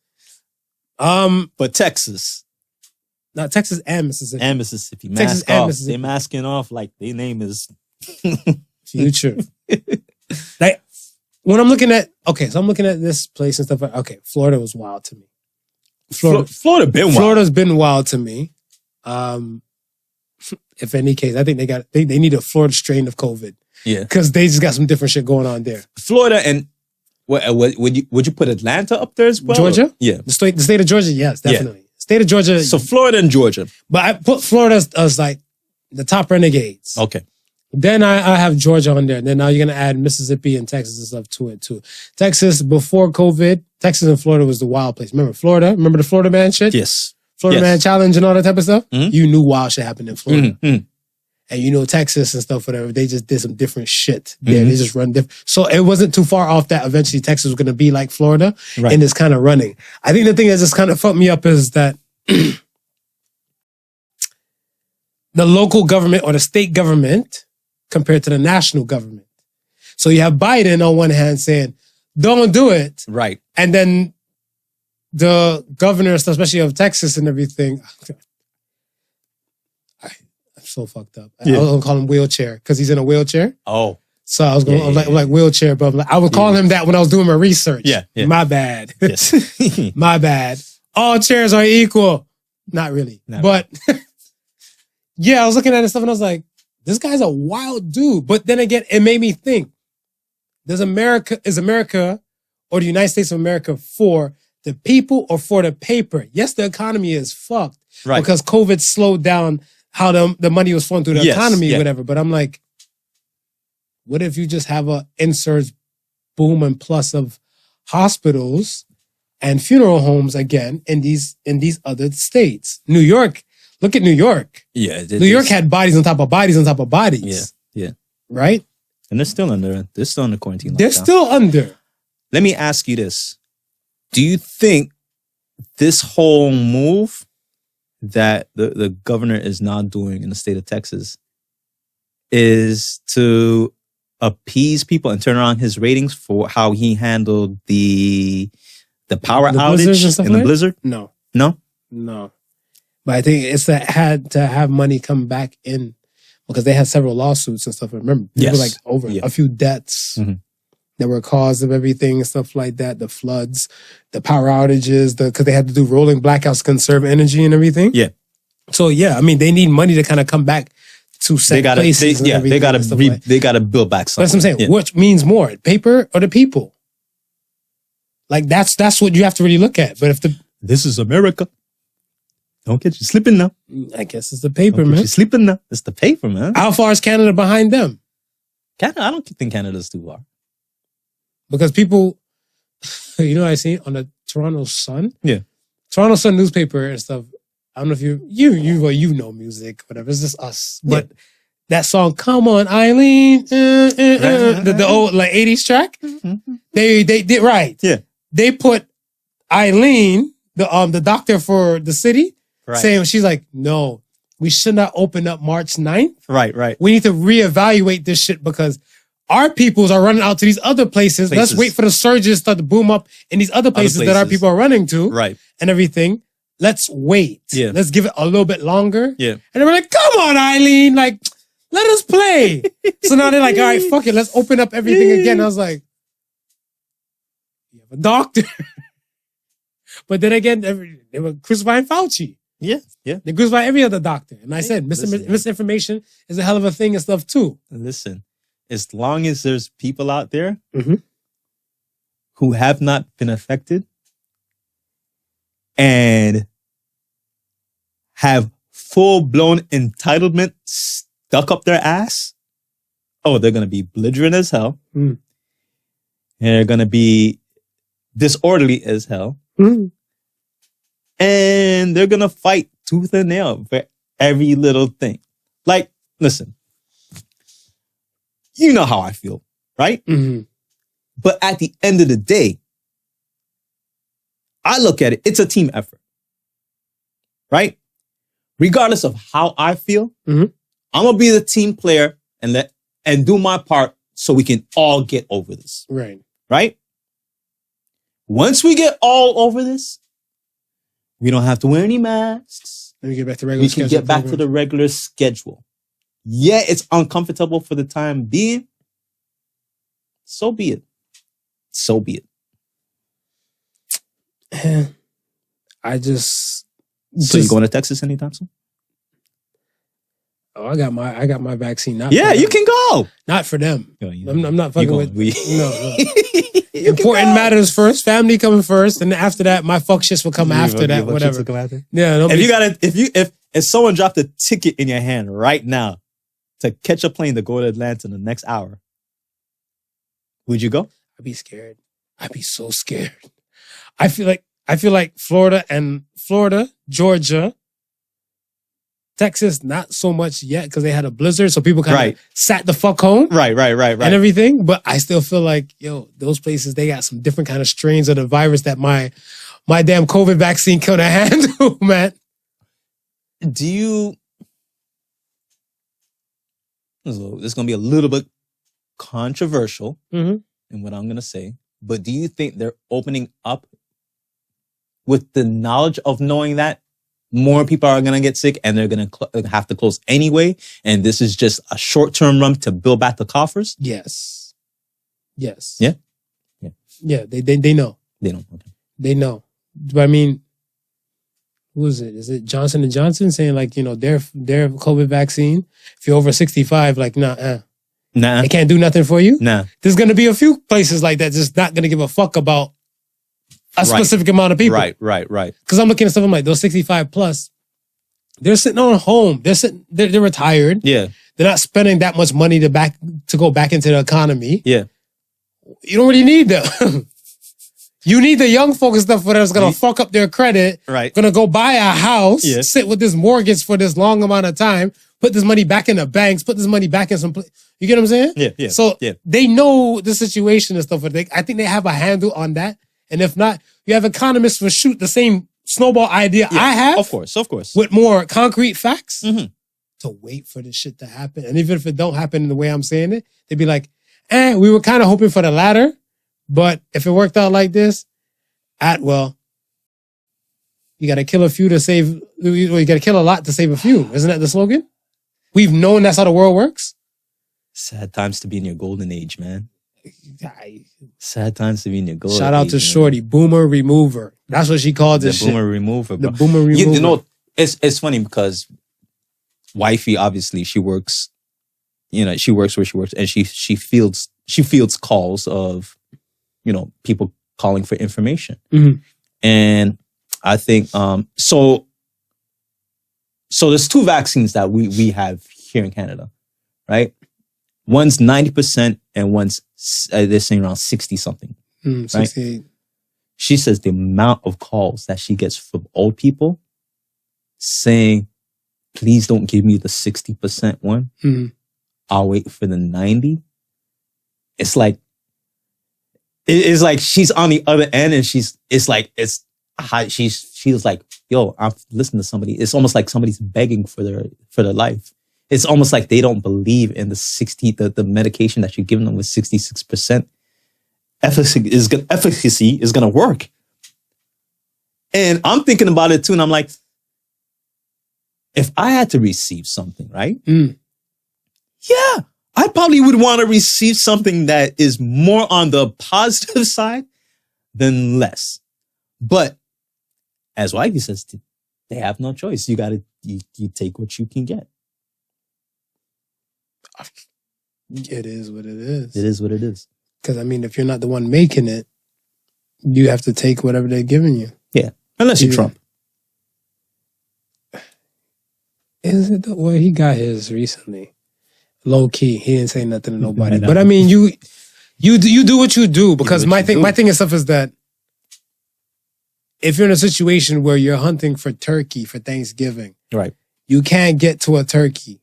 But Texas. No, Texas and Mississippi. And Mississippi. Texas and Mississippi. They masking off like their name is Future. Like, when I'm looking at, I'm looking at this place and stuff. Okay, Florida was wild to me. Florida been wild. Florida's been wild to me. If any case, I think they need a Florida strain of COVID. Yeah. Because they just got some different shit going on there. Florida and would you put Atlanta up there as well? Georgia? Yeah. The state of Georgia, yes, definitely. Yeah. State of Georgia. So Florida and Georgia. But I put Florida as like the top renegades. Okay. Then I have Georgia on there. Then now you're going to add Mississippi and Texas and stuff to it too. Texas, before COVID, Texas and Florida was the wild place. Remember Florida? Remember the Florida Man shit? Yes. Florida Man Challenge and all that type of stuff? Mm-hmm. You knew wild shit happened in Florida. Mm-hmm. And Texas and stuff, whatever, they just did some different shit. Yeah, they just run different. So it wasn't too far off that eventually Texas was going to be like Florida in this kind of running. I think the thing that just kind of fucked me up is that the local government or the state government compared to the national government. So you have Biden on one hand saying, don't do it. Right. And then the governor, especially of Texas and everything, I'm so fucked up. Yeah. I was gonna call him wheelchair because he's in a wheelchair. Oh. So I was going I'm like wheelchair, but I would call him that when I was doing my research. Yeah. My bad. Yes. My bad. All chairs are equal. Not really. But yeah, I was looking at this stuff and I was like, this guy's a wild dude. But then again, it made me think, is America or the United States of America for the people or for the paper? Yes, the economy is fucked because COVID slowed down how the money was flowing through the economy or whatever. But I'm like, what if you just have a insurge boom and plus of hospitals and funeral homes again in these other states? New York, look at New York. Yeah. New York had bodies on top of bodies on top of bodies. Yeah. Right? And they're still under quarantine. They're still under. Let me ask you this. Do you think this whole move that the governor is now doing in the state of Texas is to appease people and turn around his ratings for how he handled the power outage and the blizzard? No. But I think it's that had to have money come back in because they had several lawsuits and stuff. Remember, there were like over a few debts that were caused of everything and stuff like that. The floods, the power outages, because they had to do rolling blackouts to conserve energy and everything. Yeah. So yeah, I mean, they need money to kind of come back to set places. They gotta build back something. That's what I'm saying. Yeah. Which means more, paper or the people? Like that's what you have to really look at. But if this is America. Don't get you slipping now. I guess it's the paper, Don't get man. you sleeping now. It's the paper, man. How far is Canada behind them? Canada, I don't think Canada's too far. Because people, you know what I see on the Toronto Sun? Yeah. Toronto Sun newspaper and stuff. I don't know if you know music, whatever. It's just us. But that song, Come On, Eileen, the old like 80s track, they did right. Yeah. They put Eileen, the doctor for the city, saying, she's like, no, we should not open up March 9th. Right. We need to reevaluate this shit because our peoples are running out to these other places. Let's wait for the surges to start to boom up in these other places that our people are running to. Right. And everything. Let's wait. Yeah. Let's give it a little bit longer. Yeah. And they were like, come on, Eileen. Like, let us play. So now they're like, all right, fuck it. Let's open up everything again. I was like, you have a doctor. But then again, they were crucifying Fauci. Yeah. They crucify every other doctor. And I said, misinformation is a hell of a thing and stuff too. Listen, as long as there's people out there who have not been affected and have full-blown entitlement stuck up their ass, they're going to be belligerent as hell. And they're going to be disorderly as hell. And they're going to fight tooth and nail for every little thing. Like, listen, you know how I feel, right? But at the end of the day, I look at it, it's a team effort, right? Regardless of how I feel, I'm going to be the team player and do my part so we can all get over this. Right? Once we get all over this, we don't have to wear any masks. Let me get back to regular schedule. We can get back to the regular schedule. Yeah, it's uncomfortable for the time being. So be it. So be it. So you going to Texas anytime soon? Oh, I got my vaccine. You can go. Not for them. I'm not fucking with. No. You Important matters first. Family coming first, and after that, my fuck shits will come after that. Whatever. Yeah. If someone dropped a ticket in your hand right now to catch a plane to go to Atlanta in the next hour, would you go? I'd be scared. I'd be so scared. I feel like Florida, Georgia, Texas, not so much yet because they had a blizzard, so people kind of sat the fuck home. Right. And everything. But I still feel like, those places, they got some different kind of strains of the virus that my damn COVID vaccine couldn't handle, man. This is going to be a little bit controversial in what I'm going to say, but do you think they're opening up with the knowledge of knowing that more people are going to get sick and they're going to have to close anyway, and this is just a short-term run to build back the coffers? Yes. Yeah? Yeah, they know. They know. Okay. They know. But I mean, who is it? Is it Johnson & Johnson saying like, their COVID vaccine, if you're over 65, like, nah. They can't do nothing for you? Nah. There's going to be a few places like that just not going to give a fuck about a specific amount of people. Right. Because I'm looking at stuff, I'm like, those 65 plus, they're sitting on home. They're retired. Yeah. They're not spending that much money to go back into the economy. Yeah. You don't really need them. You need the young folks and stuff that's going to fuck up their credit. Right. Going to go buy a house, sit with this mortgage for this long amount of time, put this money back in the banks, put this money back in some place. You get what I'm saying? Yeah. So they know the situation and stuff. But I think they have a handle on that. And if not, you have economists who shoot the same snowball idea I have. Of course. With more concrete facts to wait for this shit to happen. And even if it don't happen in the way I'm saying it, they'd be like, we were kind of hoping for the latter. But if it worked out like this, you got to kill a few to save, you got to kill a lot to save a few. Isn't that the slogan? We've known that's how the world works. Sad times to be in your golden age, man. Sad times to be in your golden age. Shout out to Shorty, Boomer Remover. That's what she called this shit. The Boomer Remover, bro. The Boomer Remover. It's funny because wifey, obviously, she works, she works where she works, and she fields calls of, people calling for information. And I think, so So there's two vaccines that we have here in Canada, right? One's 90% and one's, they're saying around 60 something. 68. She says the amount of calls that she gets from old people saying, please don't give me the 60% one. I'll wait for the 90. It's like she's on the other end and she's like, yo, I'm listening to somebody. It's almost like somebody's begging for their life. It's almost like they don't believe in the medication that you're giving them with 66% efficacy is going to work. And I'm thinking about it too. And I'm like, if I had to receive something, right? Yeah, I probably would want to receive something that is more on the positive side than less. But as Wifey says, they have no choice. You take what you can get. It is what it is. It is what it is. Because, I mean, if you're not the one making it, you have to take whatever they're giving you. Yeah. Unless you're Trump. Is it? Well, he got his recently. Low key. He didn't say nothing to nobody. But I mean, you do what you do. Because my thing and stuff is that if you're in a situation where you're hunting for turkey for Thanksgiving, right? You can't get to a turkey.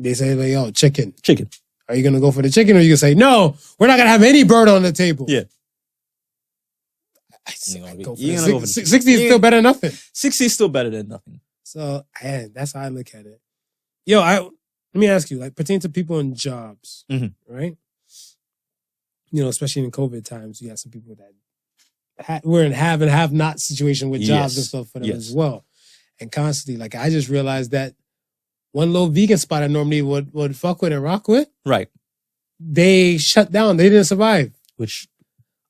They say, like, yo, chicken. Are you going to go for the chicken or are you going to say, no, we're not going to have any bird on the table? Yeah. Go for 60 is still better than nothing. 60 is still better than nothing. So, that's how I look at it. Yo, let me ask you, like, pertaining to people in jobs, right? You know, especially in COVID times, you got some people that we're in have and have not situation with jobs and stuff for them as well. And constantly, like, I just realized that one little vegan spot I normally would fuck with and rock with, right? They shut down. They didn't survive. Which,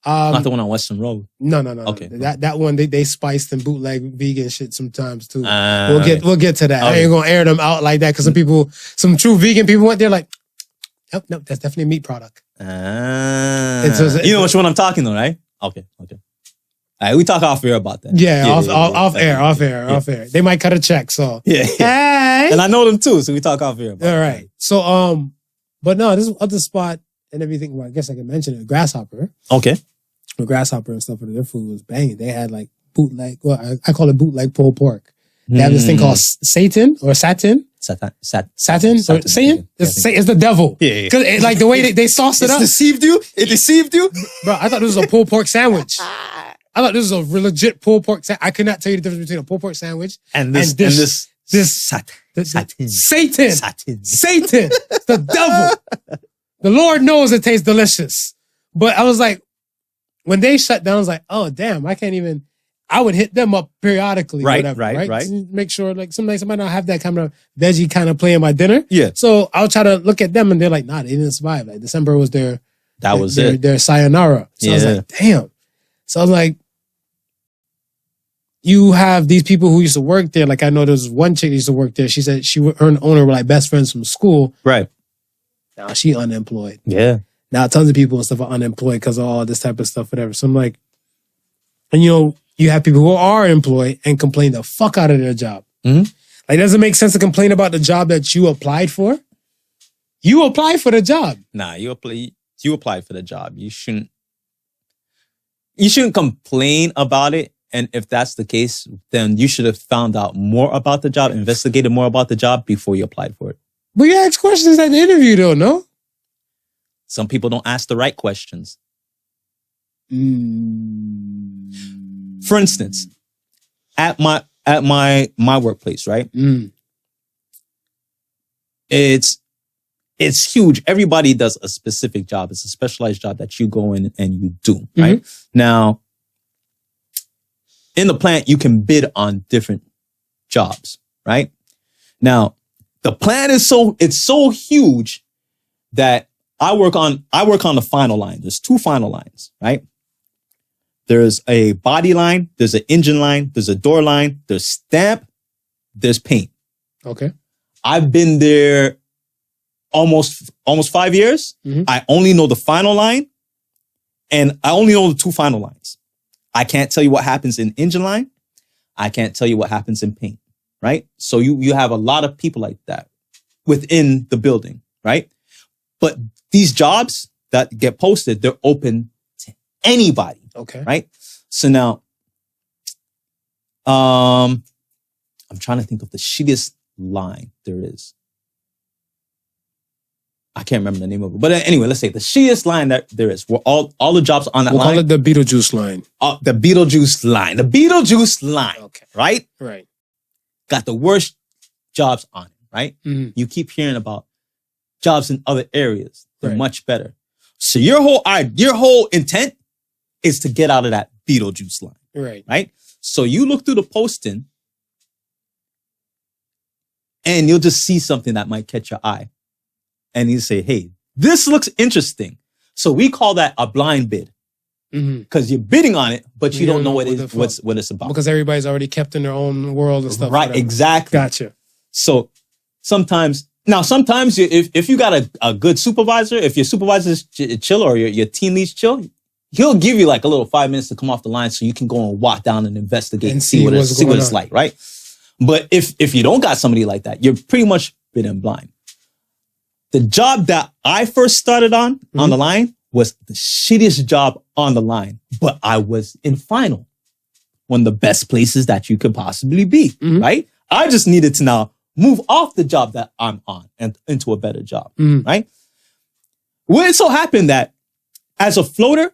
not the one on Western Road. No. Okay. That one they spiced and bootleg vegan shit sometimes too. We'll get to that. I ain't gonna air them out like that because some true vegan people went there like, nope, that's definitely a meat product. You know which one I'm talking though, right? Okay. All right, we talk off air about that. Yeah, off air. They might cut a check, so. Yeah. Hey! And I know them too, so we talk off air about it. All right. So, but no, this other spot and everything, well, I guess I can mention it, Grasshopper. Okay. The Grasshopper and stuff, their food was banging. They had like bootleg, well, I call it bootleg pulled pork. They have this thing called Satan or Satin. Satin? Or Satan? It's the devil. Yeah. Because like the way they sauce it up. It deceived you? Bro, I thought this was a pulled pork sandwich. I thought this was a legit pulled pork sandwich. I could not tell you the difference between a pulled pork sandwich and this Satan. Satan. It's the devil. The Lord knows it tastes delicious. But I was like, when they shut down, I was like, oh, damn, I would hit them up periodically. Right. Make sure, like, sometimes I might not have that kind of veggie kind of play in my dinner. Yeah. So I'll try to look at them and they're like, nah, they didn't survive. Like, December was their sayonara. So I was like, damn. So I was like, you have these people who used to work there. Like, I know there's one chick that used to work there. She said her and the owner were like best friends from school. Right. Now she unemployed. Yeah. Now tons of people and stuff are unemployed because of all this type of stuff, whatever. So I'm like, and you know, you have people who are employed and complain the fuck out of their job. Like, does it make sense to complain about the job that you applied for? You applied for the job. Nah, you applied for the job. You shouldn't complain about it. And if that's the case, then you should have found out more about the job, investigated more about the job before you applied for it. But you ask questions at the interview though, no? Some people don't ask the right questions. For instance, at my workplace, right? It's huge. Everybody does a specific job. It's a specialized job that you go in and you do, right? Now, in the plant, you can bid on different jobs, right? Now, the plant is so huge that I work on the final line. There's 2 final lines, right? There's a body line, there's an engine line, there's a door line, there's stamp, there's paint. Okay. I've been there almost 5 years. I only know the final line and I only know the 2 final lines. I can't tell you what happens in engine line. I can't tell you what happens in paint. right? So you have a lot of people like that within the building, right? But these jobs that get posted, they're open to anybody, Okay. right? So now, I'm trying to think of the shittiest line there is. I can't remember the name of it. But anyway, let's say the shittiest line that there is. Where all the jobs on that We'll line. call it the Beetlejuice line. The Beetlejuice line. The Beetlejuice line. Okay. Right? Right. Got the worst jobs on it, right? Mhm. You keep hearing about jobs in other areas. They're Right. much better. So your whole intent is to get out of that Beetlejuice line, Right. right? So you look through the posting and you'll just see something that might catch your eye. And you say, hey, this looks interesting. So we call that a blind bid Mm-hmm. because you're bidding on it, but you don't know what the fuck. what it's about. Because everybody's already kept in their own world and stuff. Right, whatever. exactly. Gotcha. So sometimes if you got a good supervisor, if your supervisor's chill or your team lead's chill, he'll give you like a little 5 minutes to come off the line so you can go and walk down and investigate and see what it's like, right? But if you don't got somebody like that, you're pretty much bidding blind. The job that I first started on the line was the shittiest job on the line, but I was in final. One of the best places that you could possibly be, right? I just needed to now move off the job that I'm on and into a better job, right? Well, it so happened that as a floater,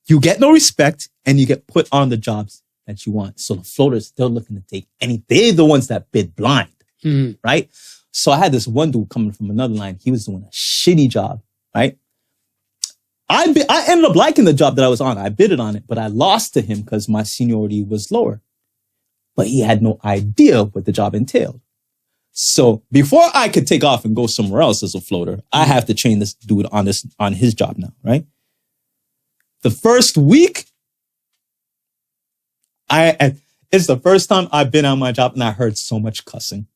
you get no respect and you get put on the jobs that you want. So the floaters still looking to take they're the ones that bid blind, right? So I had this one dude coming from another line. He was doing a shitty job, right? I ended up liking the job that I was on. I bidded on it, but I lost to him because my seniority was lower. But he had no idea what the job entailed. So before I could take off and go somewhere else as a floater, I have to train this dude on his job now, right? The first week, it's the first time I've been on my job and I heard so much cussing.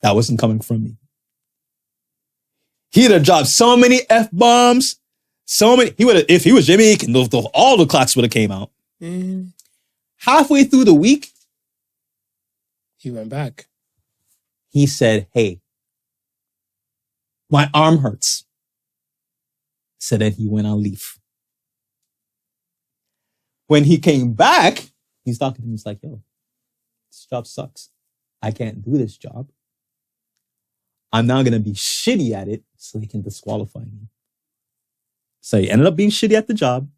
That wasn't coming from me. He'd have dropped so many F-bombs, if he was Jamaican, all the clocks would have came out. Halfway through the week, He went back. he said, hey, my arm hurts. So then he went on leave. When he came back, he's talking to me. He's like, yo, this job sucks. I can't do this job. I'm now going to be shitty at it so they can disqualify me. So he ended up being shitty at the job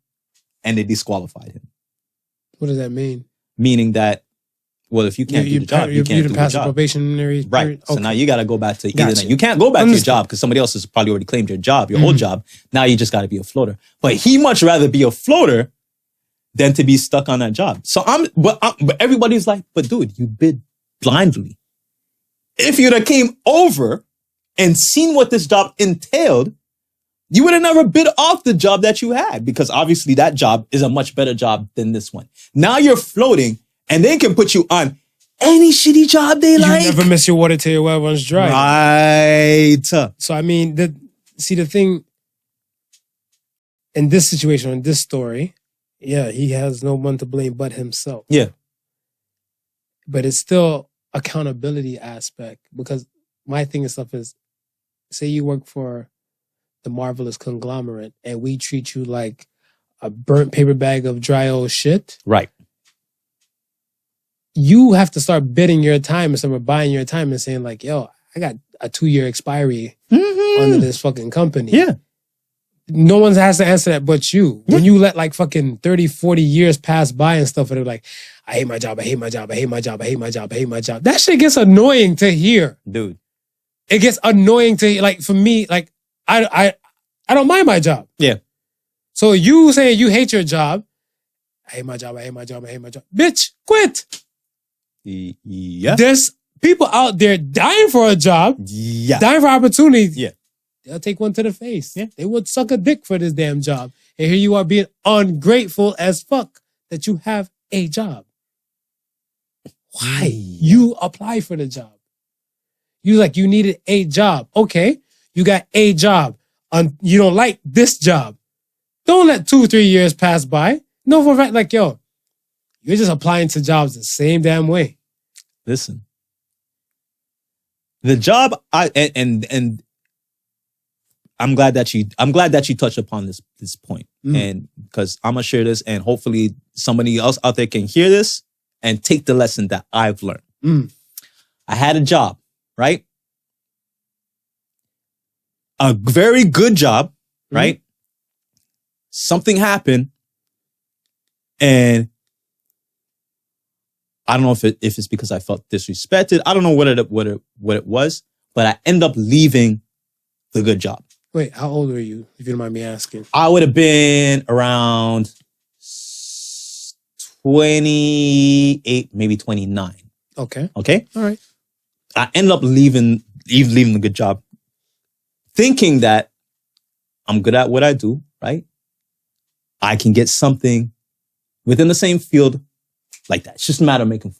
and they disqualified him. What does that mean? Meaning that, well, if you can't do the job, you can't do the pass the job. probationary Right. period? So Okay. now you got to go back to either Gotcha. then. You can't go back to your Understood. job because somebody else has probably already claimed your job, your old job. Now you just got to be a floater. But he much rather be a floater than to be stuck on that job. So but everybody's like, but dude, you bid blindly. If you'd have came over and seen what this job entailed, you would have never bid off the job that you had because obviously that job is a much better job than this one. Now you're floating and they can put you on any shitty job they like. You never miss your water till your well runs dry. Right. So I mean, the thing in this situation, in this story, yeah, he has no one to blame but himself. Yeah. But it's still accountability aspect because my thing and stuff is, say you work for the Marvelous conglomerate and we treat you like a burnt paper bag of dry old shit. Right. You have to start bidding your time instead of buying your time and saying like, yo, I got a 2-year expiry under this fucking company. Yeah. No one has to answer that but you. When you let like fucking 30, 40 years pass by and stuff, and they're like, I hate my job, I hate my job, I hate my job, I hate my job, I hate my job. That shit gets annoying to hear. Dude. It gets annoying to, like, for me, like, I don't mind my job. Yeah. So you saying you hate your job, I hate my job, I hate my job, I hate my job. Bitch, quit. Yeah. There's people out there dying for a job, Yeah. dying for opportunity. Yeah. They'll take one to the face. Yeah. They would suck a dick for this damn job. And here you are being ungrateful as fuck that you have a job. Why? You apply for the job. You like, you needed a job. Okay, you got a job. You don't like this job. Don't let 2-3 years pass by. No, for a fact, like, yo, you're just applying to jobs the same damn way. Listen. The job and I'm glad that you touched upon this point. And because I'm gonna share this and hopefully somebody else out there can hear this and take the lesson that I've learned. I had a job, right? A very good job, right? Something happened, and I don't know if it's because I felt disrespected. I don't know what it was, but I end up leaving the good job. Wait, how old were you, if you don't mind me asking? I would have been around 28, maybe 29. Okay. Okay? All right. I ended up leaving the good job, thinking that I'm good at what I do, right? I can get something within the same field like that. It's just a matter of making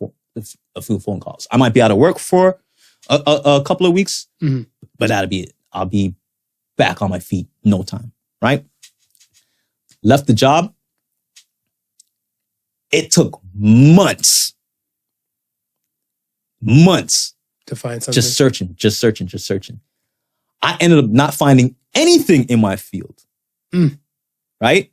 a few phone calls. I might be out of work for a couple of weeks, but that'll be it. I'll be back on my feet no time, right? Left the job. It took months To find something. just searching. I ended up not finding anything in my field, right?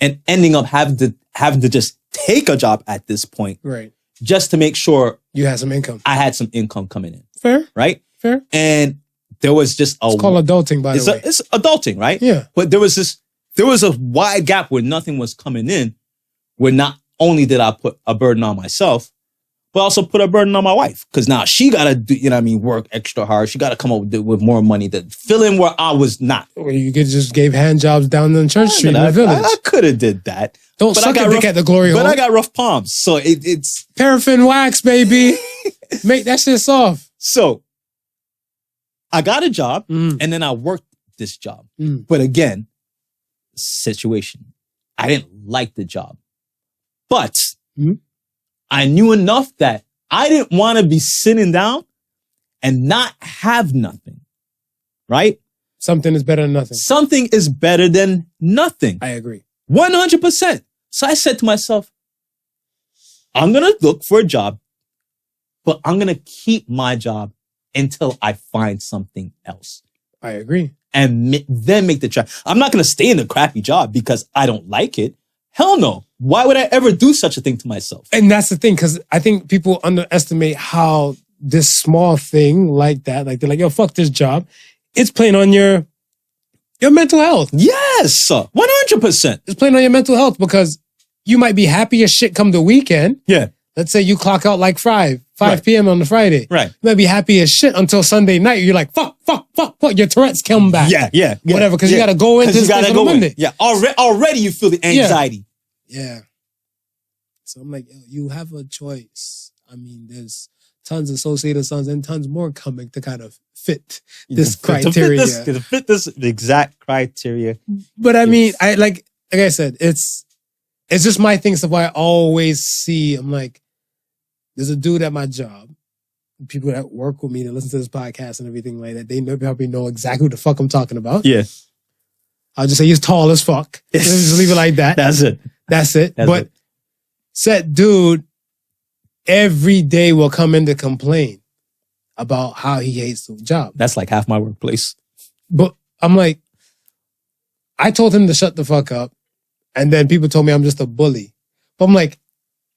And ending up having to just take a job at this point, right? Just to make sure You had some income. I had some income coming in, Fair. right? Fair. And there was just It's called adulting, by the way. It's adulting, right? Yeah. But there was a wide gap where nothing was coming in, where not only did I put a burden on myself, but also put a burden on my wife. Because now she got to do, work extra hard. She got to come up with more money to fill in where I was not. Or you could just gave hand jobs down on Church Street in the village. I could have did that. Don't suck a dick at the glory hole. But I got rough palms. So it's... Paraffin wax, baby. Make that shit soft. So I got a job and then I worked this job. But again, situation. I didn't like the job. But I knew enough that I didn't want to be sitting down and not have nothing. Right? Something is better than nothing. Something is better than nothing. I agree. 100%. So I said to myself, I'm going to look for a job, but I'm going to keep my job until I find something else. I agree. And then make the try. I'm not going to stay in the crappy job because I don't like it. Hell no. Why would I ever do such a thing to myself? And that's the thing, because I think people underestimate how this small thing like that, like they're like, yo, fuck this job. It's playing on your mental health. Yes, 100%. It's playing on your mental health because you might be happy as shit come the weekend. Yeah. Let's say you clock out like 5 Right. p.m. on the Friday. Right. You might be happy as shit until Sunday night. You're like, fuck. Your Tourette's come back. Yeah. Whatever, because you got to go into this place on Monday. Yeah. Already you feel the anxiety. Yeah. So I'm like, yo, you have a choice. I mean, there's tons of associated sons and tons more coming to kind of fit this criteria. To fit this exact criteria. But I mean, I like I said, it's just my thing. So I always see, I'm like, there's a dude at my job, people that work with me that listen to this podcast and everything like that, they probably know exactly who the fuck I'm talking about. Yeah. I'll just say he's tall as fuck. Just leave it like that. That's it. But said dude every day will come in to complain about how he hates the job. That's like half my workplace. But I'm like, I told him to shut the fuck up. And then people told me I'm just a bully. But I'm like,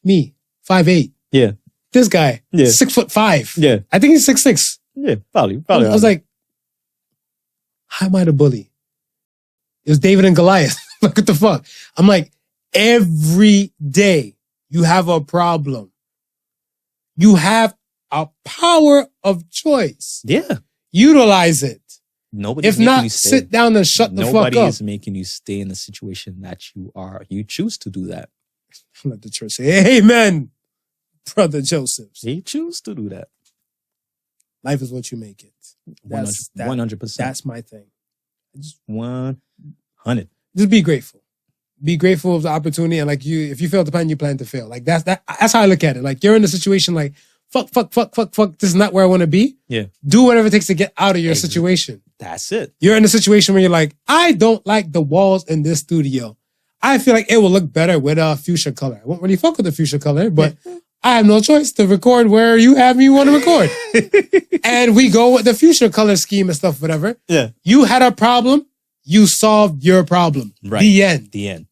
me, 5'8". Yeah. This guy, 6'5". Yeah. I think he's 6'6". Yeah, probably. I was like, how am I the bully? It was David and Goliath. Like, what the fuck? I'm like, every day you have a problem. You have a power of choice. Yeah. Utilize it. Nobody's If making not, you stay. sit down and shut the fuck Nobody up. is making you stay in the situation that you are. You choose to do that. Let the church say, amen, Brother Joseph. You choose to do that. Life is what you make it. 100%. That's my thing. 100. Just be grateful. Be grateful of the opportunity. And like if you fail to plan, you plan to fail. Like that's how I look at it. Like you're in a situation like, fuck. This is not where I want to be. Yeah. Do whatever it takes to get out of your situation. That's it. You're in a situation where you're like, I don't like the walls in this studio. I feel like it will look better with a fuchsia color. I won't really fuck with the fuchsia color, but I have no choice to record where you have me want to record. And we go with the future color scheme and stuff, whatever. Yeah. You had a problem. You solved your problem. Right. The end. The end.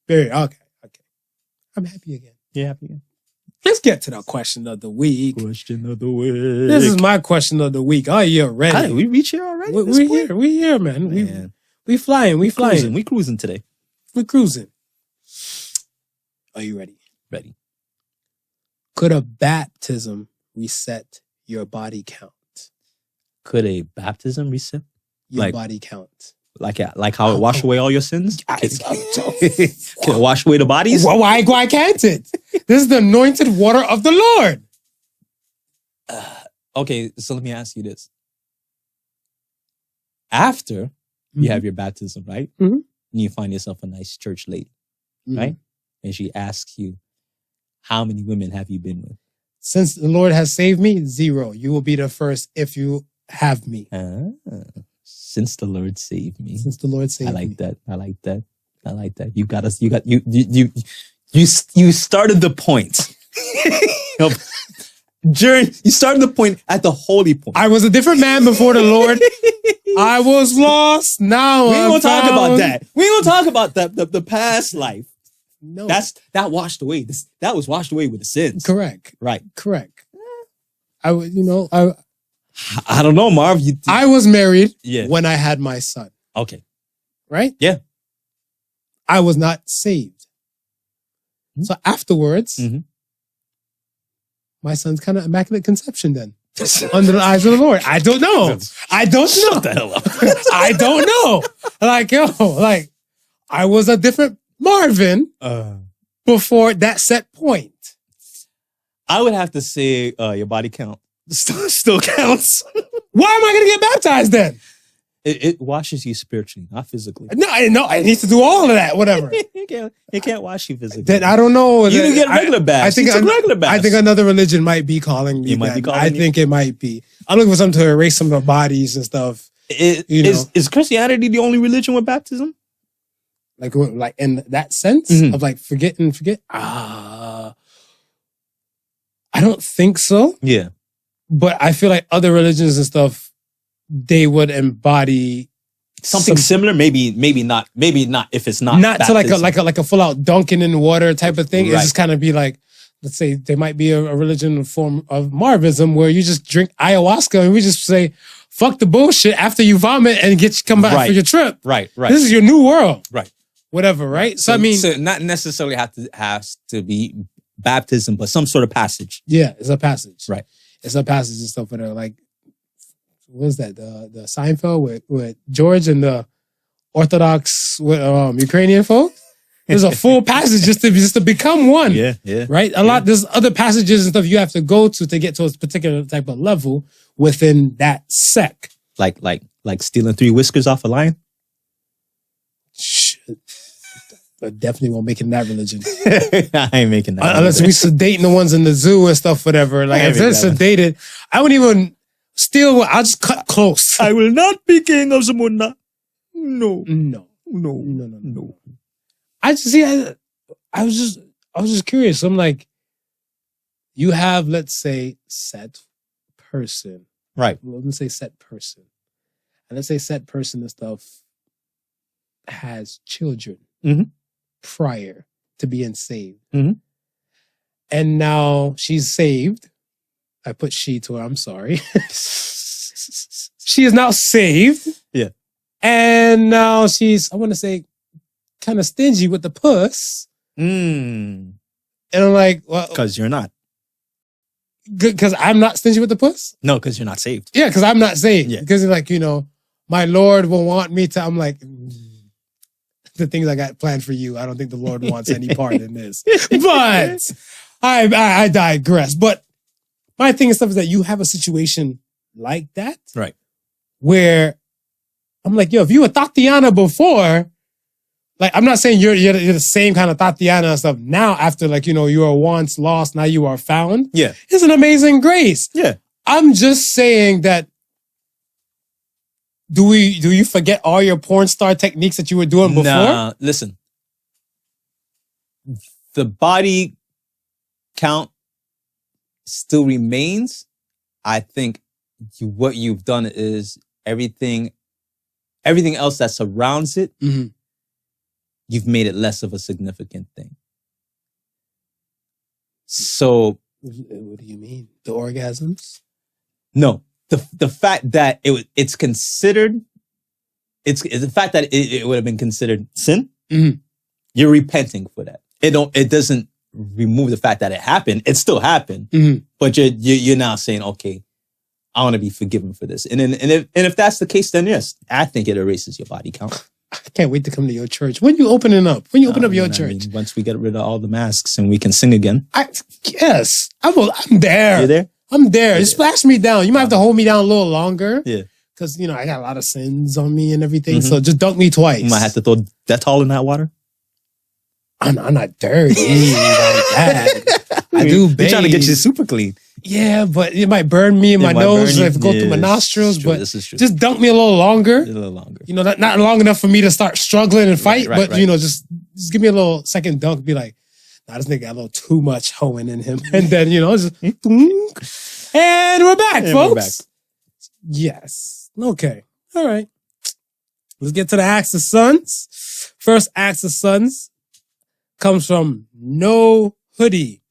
Very okay. I'm happy again. Yeah, happy again. Let's get to the question of the week. Question of the week. This is my question of the week. Oh, you're ready. Hi, we reach here already? We're here, man. We flying. We flying. We cruising today. We're cruising. Are you ready? Ready. Could a baptism reset your body count? Could a baptism reset Your body count. like how it wash away all your sins? Can it wash away the bodies? Well, why can't it? This is the anointed water of the Lord. Okay, so let me ask you this. After you have your baptism, right? Mhm. And you find yourself a nice church lady, Mhm. right? And she asks you, how many women have you been with? Since the Lord has saved me, 0. You will be the first if you have me. Since the Lord saved me. Since the Lord saved I like me. that. I like that. I like that. You started the point. You started the point at the holy point. I was a different man before the Lord. I was lost. Now We ain't I'm gonna talk about found. that. We ain't gonna talk about the past life. No. That washed away. That was washed away with the sins. Correct. Right. I was, I don't know, Marv. I was married Yeah. when I had my son, Okay. right? Yeah. I was not saved. So afterwards, Mhm. my son's kind of immaculate conception then. Under the eyes of the Lord. I don't know. I don't know. Shut the hell up. I don't know. I was a different Marvin before that set point. I would have to say your body count still counts. Why am I going to get baptized then? It washes you spiritually, not physically. No, I need to do all of that, whatever. It can't wash you physically. Then I don't know. You can get regular baths. I think regular baths. I think another religion might be calling me. It might be calling I you? think it might be. I'm looking for something to erase some of the bodies and stuff. Is Christianity the only religion with baptism? Like in that sense Mhm. of like forget. I don't think so. Yeah. But I feel like other religions and stuff, they would embody Something similar, maybe not if it's not to baptism. like a full out dunking in water type of thing. Right. It's just kind of be like, let's say there might be a religion form of Marvism where you just drink ayahuasca and we just say, fuck the bullshit after you vomit and come back for your trip. Right. This is your new world. Right. Whatever, right? So I mean, not necessarily has to be baptism, but some sort of passage. yeah, it's a passage. Right. It's a passage and stuff, but like, what is that? The Seinfeld with George and the Orthodox Ukrainian folk. There's a full passage just to become one. Yeah. Right. There's other passages and stuff you have to go to get to a particular type of level within that sect. Like stealing 3 whiskers off a lion. Shit. But definitely won't make it in that religion. I ain't making that. Unless we sedating the ones in the zoo and stuff, whatever. Like if they're sedated, I wouldn't even steal. I'll just cut close. I will not be king of Zamunda. No. I just see. I was just curious. I'm like, you have, let's say, set person. Right. Well, let's say set person, and let's say set person and stuff has children prior to being saved, and now she's saved. I put she to her. I'm sorry. She is now saved. Yeah. And now she's, I want to say, kind of stingy with the puss. Mm. And I'm like, well, Because you're not. Because I'm not stingy with the puss? No, because you're not saved. Yeah, because I'm not saved. Yeah. Because like, my Lord will want me to, I'm like, the things I got planned for you, I don't think the Lord wants any part in this. But I digress. But my thing and stuff is that you have a situation like that. Right. Where I'm like, yo, if you were Tatiana before, like, I'm not saying you're the same kind of Tatiana and stuff now after, like, you were once lost, now you are found. Yeah. It's an amazing grace. Yeah. I'm just saying that, do you forget all your porn star techniques that you were doing before? Nah, listen. The body count still remains, I think what you've done is everything else that surrounds it, you've made it less of a significant thing. So, what do you mean? The orgasms? No, the fact that it's considered, it's the fact that it would have been considered sin. You're repenting for that. It doesn't remove the fact that it happened. It still happened, but you're now saying, okay, I want to be forgiven for this. And if that's the case, then yes, I think it erases your body count. I can't wait to come to your church. When you opening up? When you open up your church? Once we get rid of all the masks and we can sing again. Yes, I'm there. You're there? I'm there. Yeah. Just splash me down. You might have to hold me down a little longer. Yeah. Because, I got a lot of sins on me and everything. So just dunk me twice. You might have to throw Dettol in that water. I'm not dirty like that. I do bathe. You're trying to get you super clean. Yeah, but it might burn me in my nose if it go through my nostrils. True, but this is true. just dunk me a little longer. A little longer. Not long enough for me to start struggling and fight. Right, but, just give me a little second dunk. Be like, nah, this nigga got a little too much hoeing in him. And then, just... And we're back, folks. We're back. Yes. Okay. All right. Let's get to the Axe of Sons. First Axe of Sons comes from No Hoodie.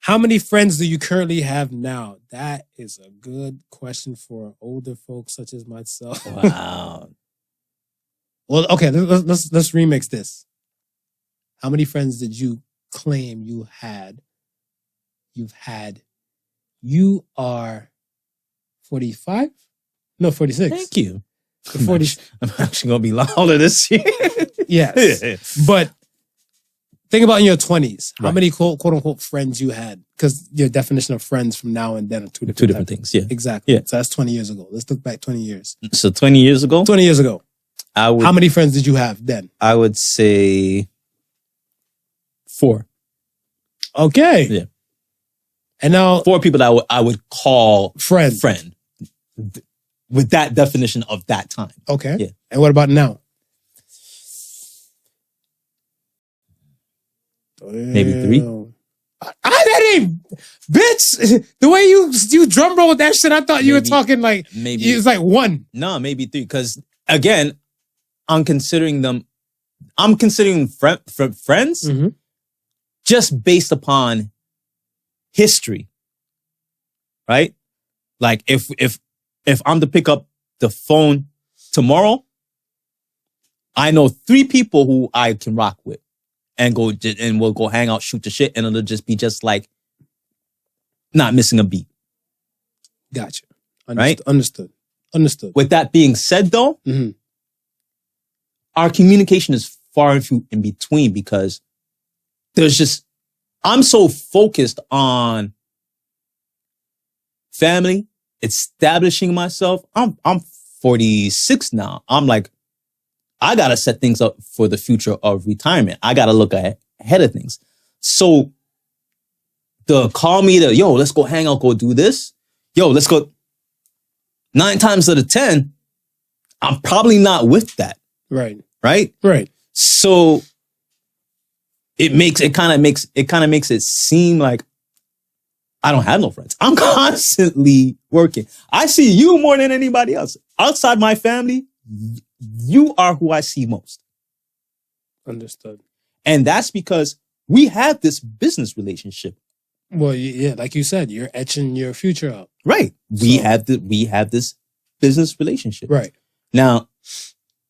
How many friends do you currently have now? That is a good question for older folks such as myself. Wow. Well, okay, let's remix this. How many friends did you claim you had? You've had. You are 45? No, 46. Thank you. 40. I'm actually going to be older this year. Yes. But think about in your 20s. How Right. many quote unquote friends you had? Because your definition of friends from now and then are two different things. Yeah. Exactly. Yeah. So that's 20 years ago. Let's look back 20 years. So 20 years ago, 20 years ago. how many friends did you have then? I would say 4. Okay. Yeah. And now 4 people that I would call friend. with that definition of that time. Okay. Yeah. And what about now? Maybe 3. That ain't, bitch. The way you drum roll with that shit, I thought you were talking like maybe it's like 1. No, maybe 3. Because again, I'm considering friends just based upon history, right? Like if I'm to pick up the phone tomorrow, I know 3 people who I can rock with and we'll go hang out, shoot the shit, and it'll just be just like not missing a beat. Gotcha. Right? Understood. With that being said, though, our communication is far and few in between because I'm so focused on family, establishing myself. I'm 46 now. I'm like, I gotta set things up for the future of retirement. I gotta look ahead of things. So call me yo, let's go hang out, go do this. Yo, let's go. 9 times out of 10, I'm probably not with that. Right. So it kind of makes it seem like I don't have no friends. I'm constantly working. I see you more than anybody else. Outside my family, you are who I see most. Understood. And that's because we have this business relationship. Well, yeah, like you said, you're etching your future out. Right. We have this business relationship. Right. Now,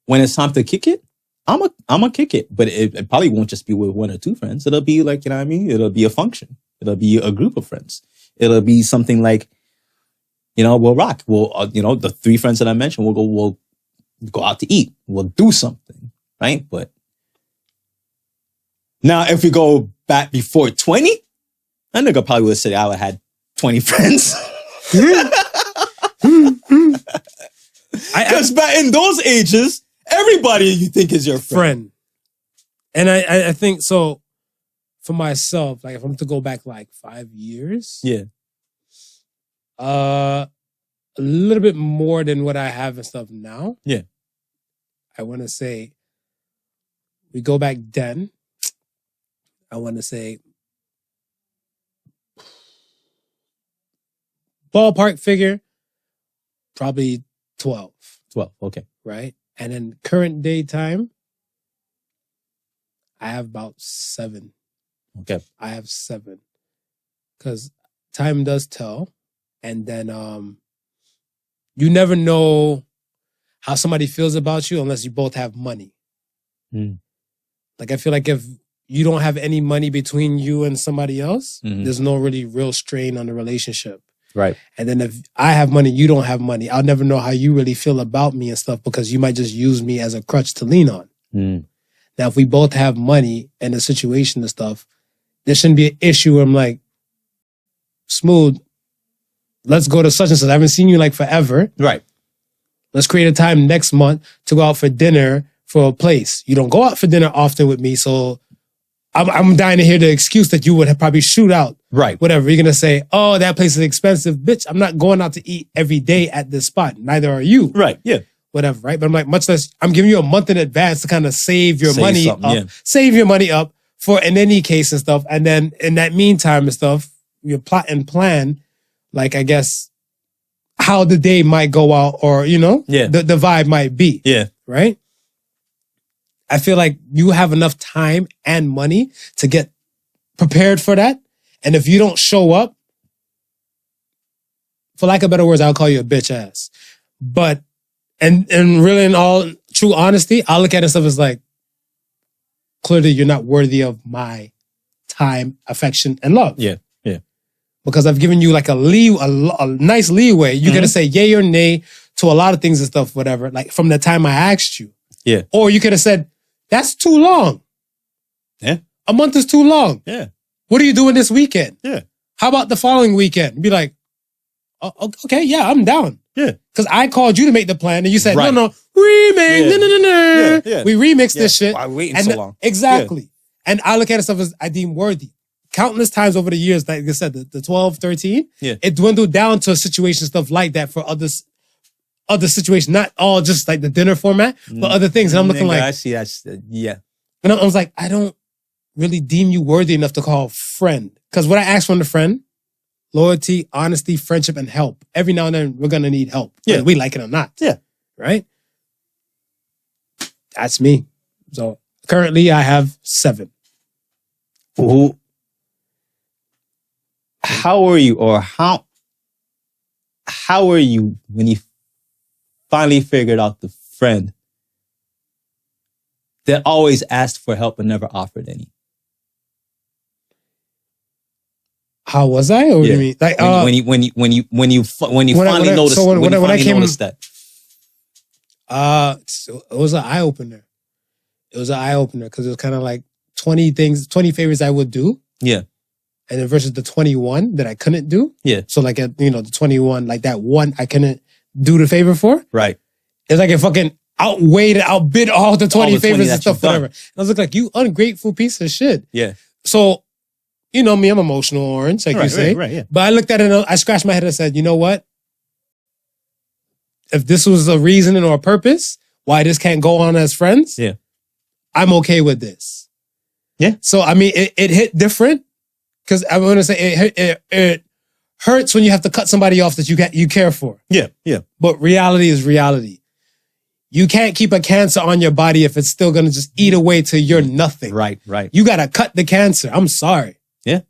when it's time to kick it, I'm a kick it, but it probably won't just be with 1 or 2 friends. It'll be like, you know what I mean? It'll be a function. It'll be a group of friends. It'll be something like, we'll rock. We'll, the 3 friends that I mentioned, we'll go out to eat. We'll do something, right? But now, if we go back before 20, that nigga probably would say I would have had 20 friends. Because back in those ages, everybody you think is your friend. And I think so for myself, like if I'm to go back like 5 years. Yeah. A little bit more than what I have and stuff now. Yeah. I want to say we go back then. I want to say ballpark figure, probably 12, 12. Okay. right? And then current day time, I have about 7. Okay. I have 7. Because time does tell. And then you never know how somebody feels about you unless you both have money. Mm. Like, I feel like if you don't have any money between you and somebody else, there's no really real strain on the relationship. Right. And then if I have money, you don't have money, I'll never know how you really feel about me and stuff because you might just use me as a crutch to lean on. Mm. Now, if we both have money and the situation and stuff, there shouldn't be an issue where I'm like, Smooth, let's go to such and such. I haven't seen you like forever. Right. Let's create a time next month to go out for dinner for a place. You don't go out for dinner often with me, so I'm dying to hear the excuse that you would have probably shoot out. Right. Whatever. You're going to say, oh, that place is expensive. Bitch, I'm not going out to eat every day at this spot. Neither are you. Right. Yeah. Whatever, right? But I'm like, much less, I'm giving you a month in advance to kind of save your Save money up. something, yeah. Save your money up for in any case and stuff. And then in that meantime and stuff, you plot and plan, like, I guess, how the day might go out or, you know, Yeah. the vibe might be. Yeah. Right? I feel like you have enough time and money to get prepared for that. And if you don't show up, for lack of better words, I'll call you a bitch ass. But, and really in all true honesty, I'll look at it stuff as like, clearly you're not worthy of my time, affection, and love. Yeah. Yeah. Because I've given you like a nice leeway. You gotta say yay or nay to a lot of things and stuff, whatever. Like from the time I asked you. Yeah. Or you could have said, that's too long. Yeah. A month is too long. Yeah. What are you doing this weekend? Yeah. How about the following weekend? Be like, oh, okay, yeah, I'm down. Yeah. Because I called you to make the plan and you said, Right. no, remix. Yeah. No. Yeah. We remixed this shit. Why waiting And so long? Exactly. And I look at it stuff as I deem worthy. Countless times over the years, like I said, the 12, 13, Yeah. it dwindled down to a situation, stuff like that for other situations, not all just like the dinner format, but other things. And I'm looking like, I see. Yeah. and I was like, I don't really deem you worthy enough to call friend. Because what I ask from the friend, loyalty, honesty, friendship, and help. Every now and then we're going to need help. Yeah. Whether we like it or not. Yeah. Right? That's me. So currently I have 7. Who? How are you, or how are you when you finally figured out the friend that always asked for help and never offered any? How was I? Or what do you mean? Like when you finally noticed that. It was an eye opener. It was an eye opener because it was kind of like 20 favors I would do. Yeah. And then versus the 21 that I couldn't do. Yeah. So like, the 21, like that one I couldn't do the favor for. Right. It's like it fucking outbid all the 20 favors and stuff, done. whatever. I was like, you ungrateful piece of shit. Yeah. So, you know me, I'm emotional orange, like you say. Right, yeah. But I looked at it and I scratched my head and said, you know what? If this was a reason or a purpose why this can't go on as friends, Yeah. I'm okay with this. Yeah. So, I mean, it hit different because I'm going to say it hurts when you have to cut somebody off that you care for. Yeah. Yeah. But reality is reality. You can't keep a cancer on your body if it's still going to just eat away till you're nothing. Right. Right. You got to cut the cancer. I'm sorry. Yeah.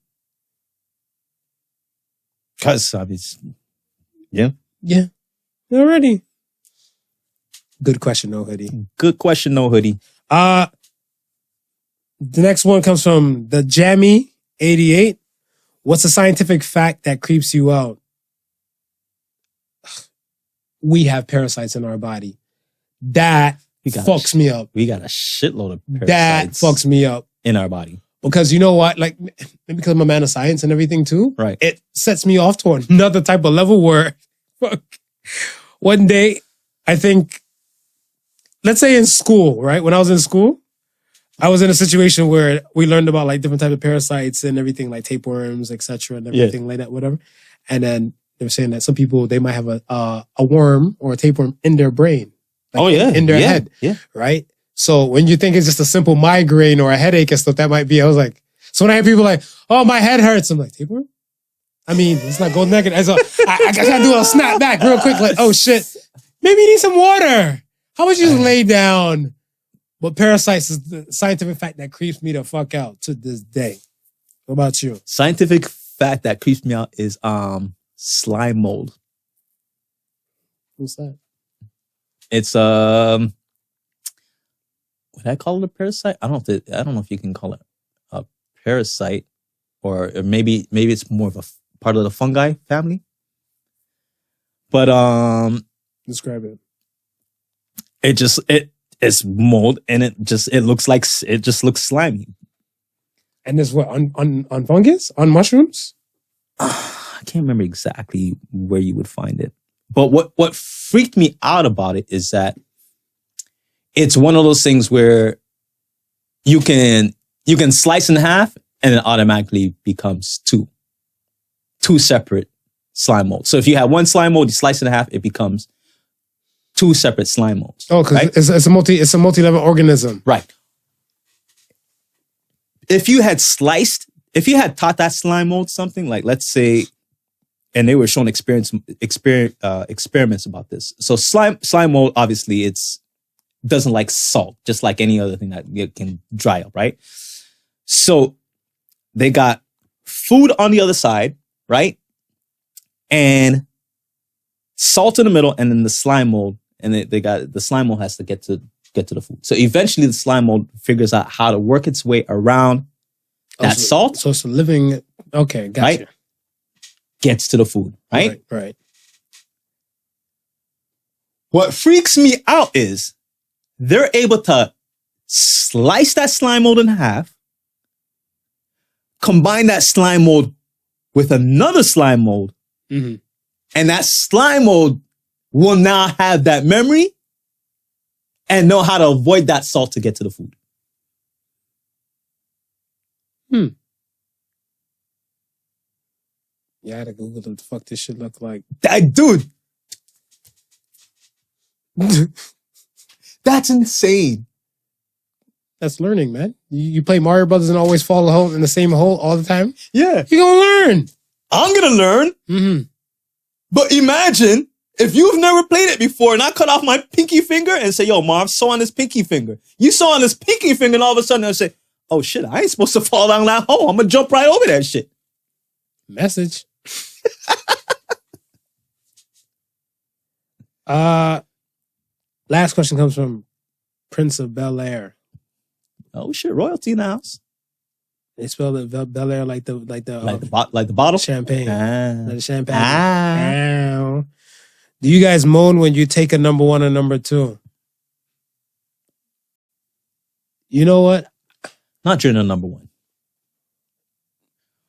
Because yeah. Yeah. Already. Good question, no hoodie. Good question, no hoodie. The next one comes from the Jammy 88. What's a scientific fact that creeps you out? We have parasites in our body. That fucks me up. We got a shitload of That parasites fucks me up. in our body. Because you know what? Like, because I'm a man of science and everything too. Right. It sets me off to another type of level where one day, I think, let's say in school, right? When I was in school, I was in a situation where we learned about like different types of parasites and everything, like tapeworms, etc., and everything like that, whatever. And then they were saying that some people, they might have a worm or a tapeworm in their brain. Like in their head. Yeah. Right? So when you think it's just a simple migraine or a headache and stuff, that might be, I was like, so when I hear people like, oh, my head hurts, I'm like, tapeworm? I mean, let's not go negative. I gotta do a snap back real quick. Like, oh shit, maybe you need some water. How about you just lay down? But parasites is the scientific fact that creeps me the fuck out to this day. What about you? Scientific fact that creeps me out is slime mold. What's that? It's would I call it a parasite? I don't know if you can call it a parasite, or maybe it's more of a part of the fungi family. But Describe it. It's mold, and it just looks slimy. And this what on fungus? On mushrooms? I can't remember exactly where you would find it. But what freaked me out about it is that it's one of those things where you can slice in half and it automatically becomes two separate slime molds. So if you have one slime mold, you slice it in half, it becomes two separate slime molds. Oh, because right? it's a multi-level organism. Right. If you had taught that slime mold something, like let's say, and they were showing experiments about this. So slime mold, obviously, doesn't like salt, just like any other thing that it can dry up, right? So they got food on the other side, right? And salt in the middle, and then the slime mold, and the slime mold has to get to the food. So eventually the slime mold figures out how to work its way around that salt. So it's a living, okay, gotcha. Right? Gets to the food, right? Right. What freaks me out is they're able to slice that slime mold in half, combine that slime mold with another slime mold, Mm-hmm. and that slime mold will now have that memory and know how to avoid that salt to get to the food. Yeah, I had to Google what the fuck this shit look like. That dude, that's insane. That's learning, man. You play Mario Brothers and always fall a hole in the same hole all the time. Yeah. You're gonna learn. I'm gonna learn. Mm-hmm. But imagine if you've never played it before and I cut off my pinky finger and say, yo, Marv, sew on this pinky finger. You sew on this pinky finger and all of a sudden I say, oh shit, I ain't supposed to fall down that hole. I'm gonna jump right over that shit. Message. Last question comes from Prince of Bel Air. Oh shit, royalty in the house. They spelled it Bel Air like the bottle? champagne. Like the champagne. Ah. Do you guys moan when you take a number one or number two? You know what? Not during the number one.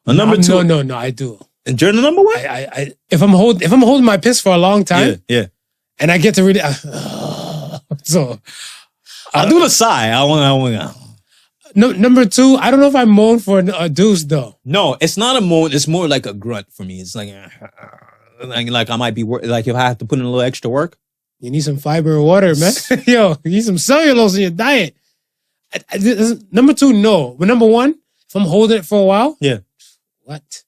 A number two. No, I do. And during the number one? I if I'm holding my piss for a long time, yeah. and I get to read it, so I'll do the sigh. I want. No, number two. I don't know if I moan for a deuce though. No, it's not a moan. It's more like a grunt for me. It's like I might be like if I have to put in a little extra work. You need some fiber and water, man. Yo, you need some cellulose in your diet. Number two, no. But number one, if I'm holding it for a while, yeah. What?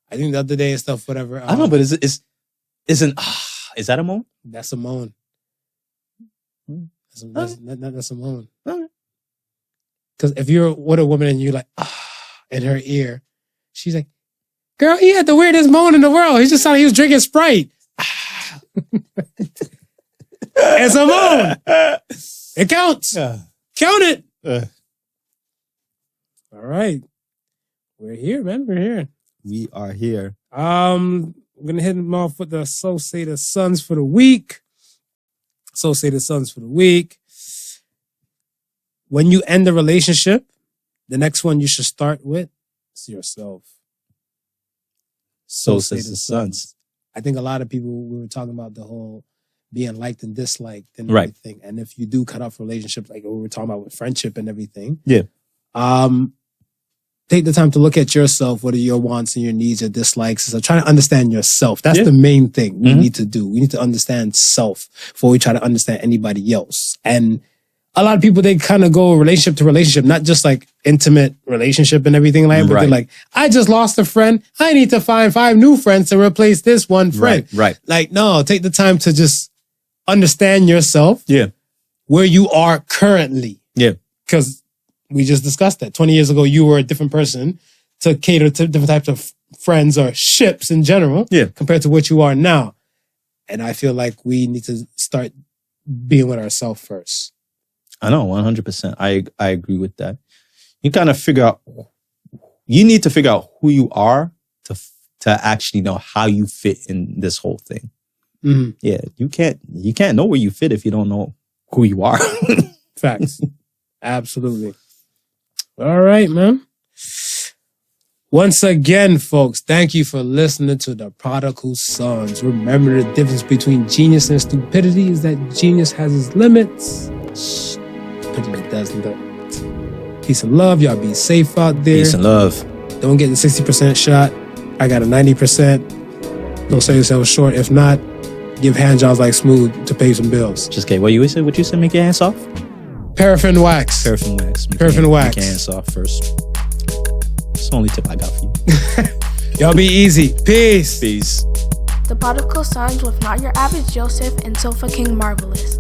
I think the other day and stuff, whatever. I don't know, but is that a moan? That's a moan. That's a moan. Because if you're with a woman and you're like, in her ear, she's like, girl, he had the weirdest moan in the world. He just sounded like he was drinking Sprite. It's a moan. It counts. Count it. All right. We're here, man. We're here. We are here. I'm gonna hit them off with the Associated Sons for the week. Associated Sons for the week. When you end a relationship, the next one you should start with is yourself. So says the Sons. I think a lot of people, we were talking about the whole being liked and disliked and right. everything. And if you do cut off relationships, like we were talking about with friendship and everything. Yeah. Take the time to look at yourself. What are your wants and your needs, your dislikes? So try to understand yourself. That's the main thing we need to do. We need to understand self before we try to understand anybody else. And a lot of people, they kind of go relationship to relationship, not just like intimate relationship and everything like that. But they're Right. like, I just lost a friend. I need to find 5 new friends to replace this one friend. Right. Like, no, take the time to just understand yourself, Yeah. where you are currently. Yeah. Because we just discussed that. 20 years ago, you were a different person to cater to different types of friends or ships in general. Yeah. Compared to what you are now. And I feel like we need to start being with ourselves first. I know, 100%. I agree with that. You kind of you need to figure out who you are to actually know how you fit in this whole thing. Mm-hmm. Yeah, you can't know where you fit if you don't know who you are. Facts. Absolutely. All right, man. Once again, folks, thank you for listening to the Prodigal Sons. Remember, the difference between genius and stupidity is that genius has its limits. Stupidity doesn't. Peace and love. Y'all be safe out there. Peace and love. Don't get the 60% shot. I got a 90%. Don't sell yourself short. If not, give hand jobs like Smooth to pay some bills. Just okay. What you said? Make your hands soft? Paraffin wax. Paraffin wax. Paraffin wax. Make your hands soft first. It's the only tip I got for you. Y'all be easy. Peace. Peace. The Podical Sons with Not Your Average Joseph and Sofa King Marvelous.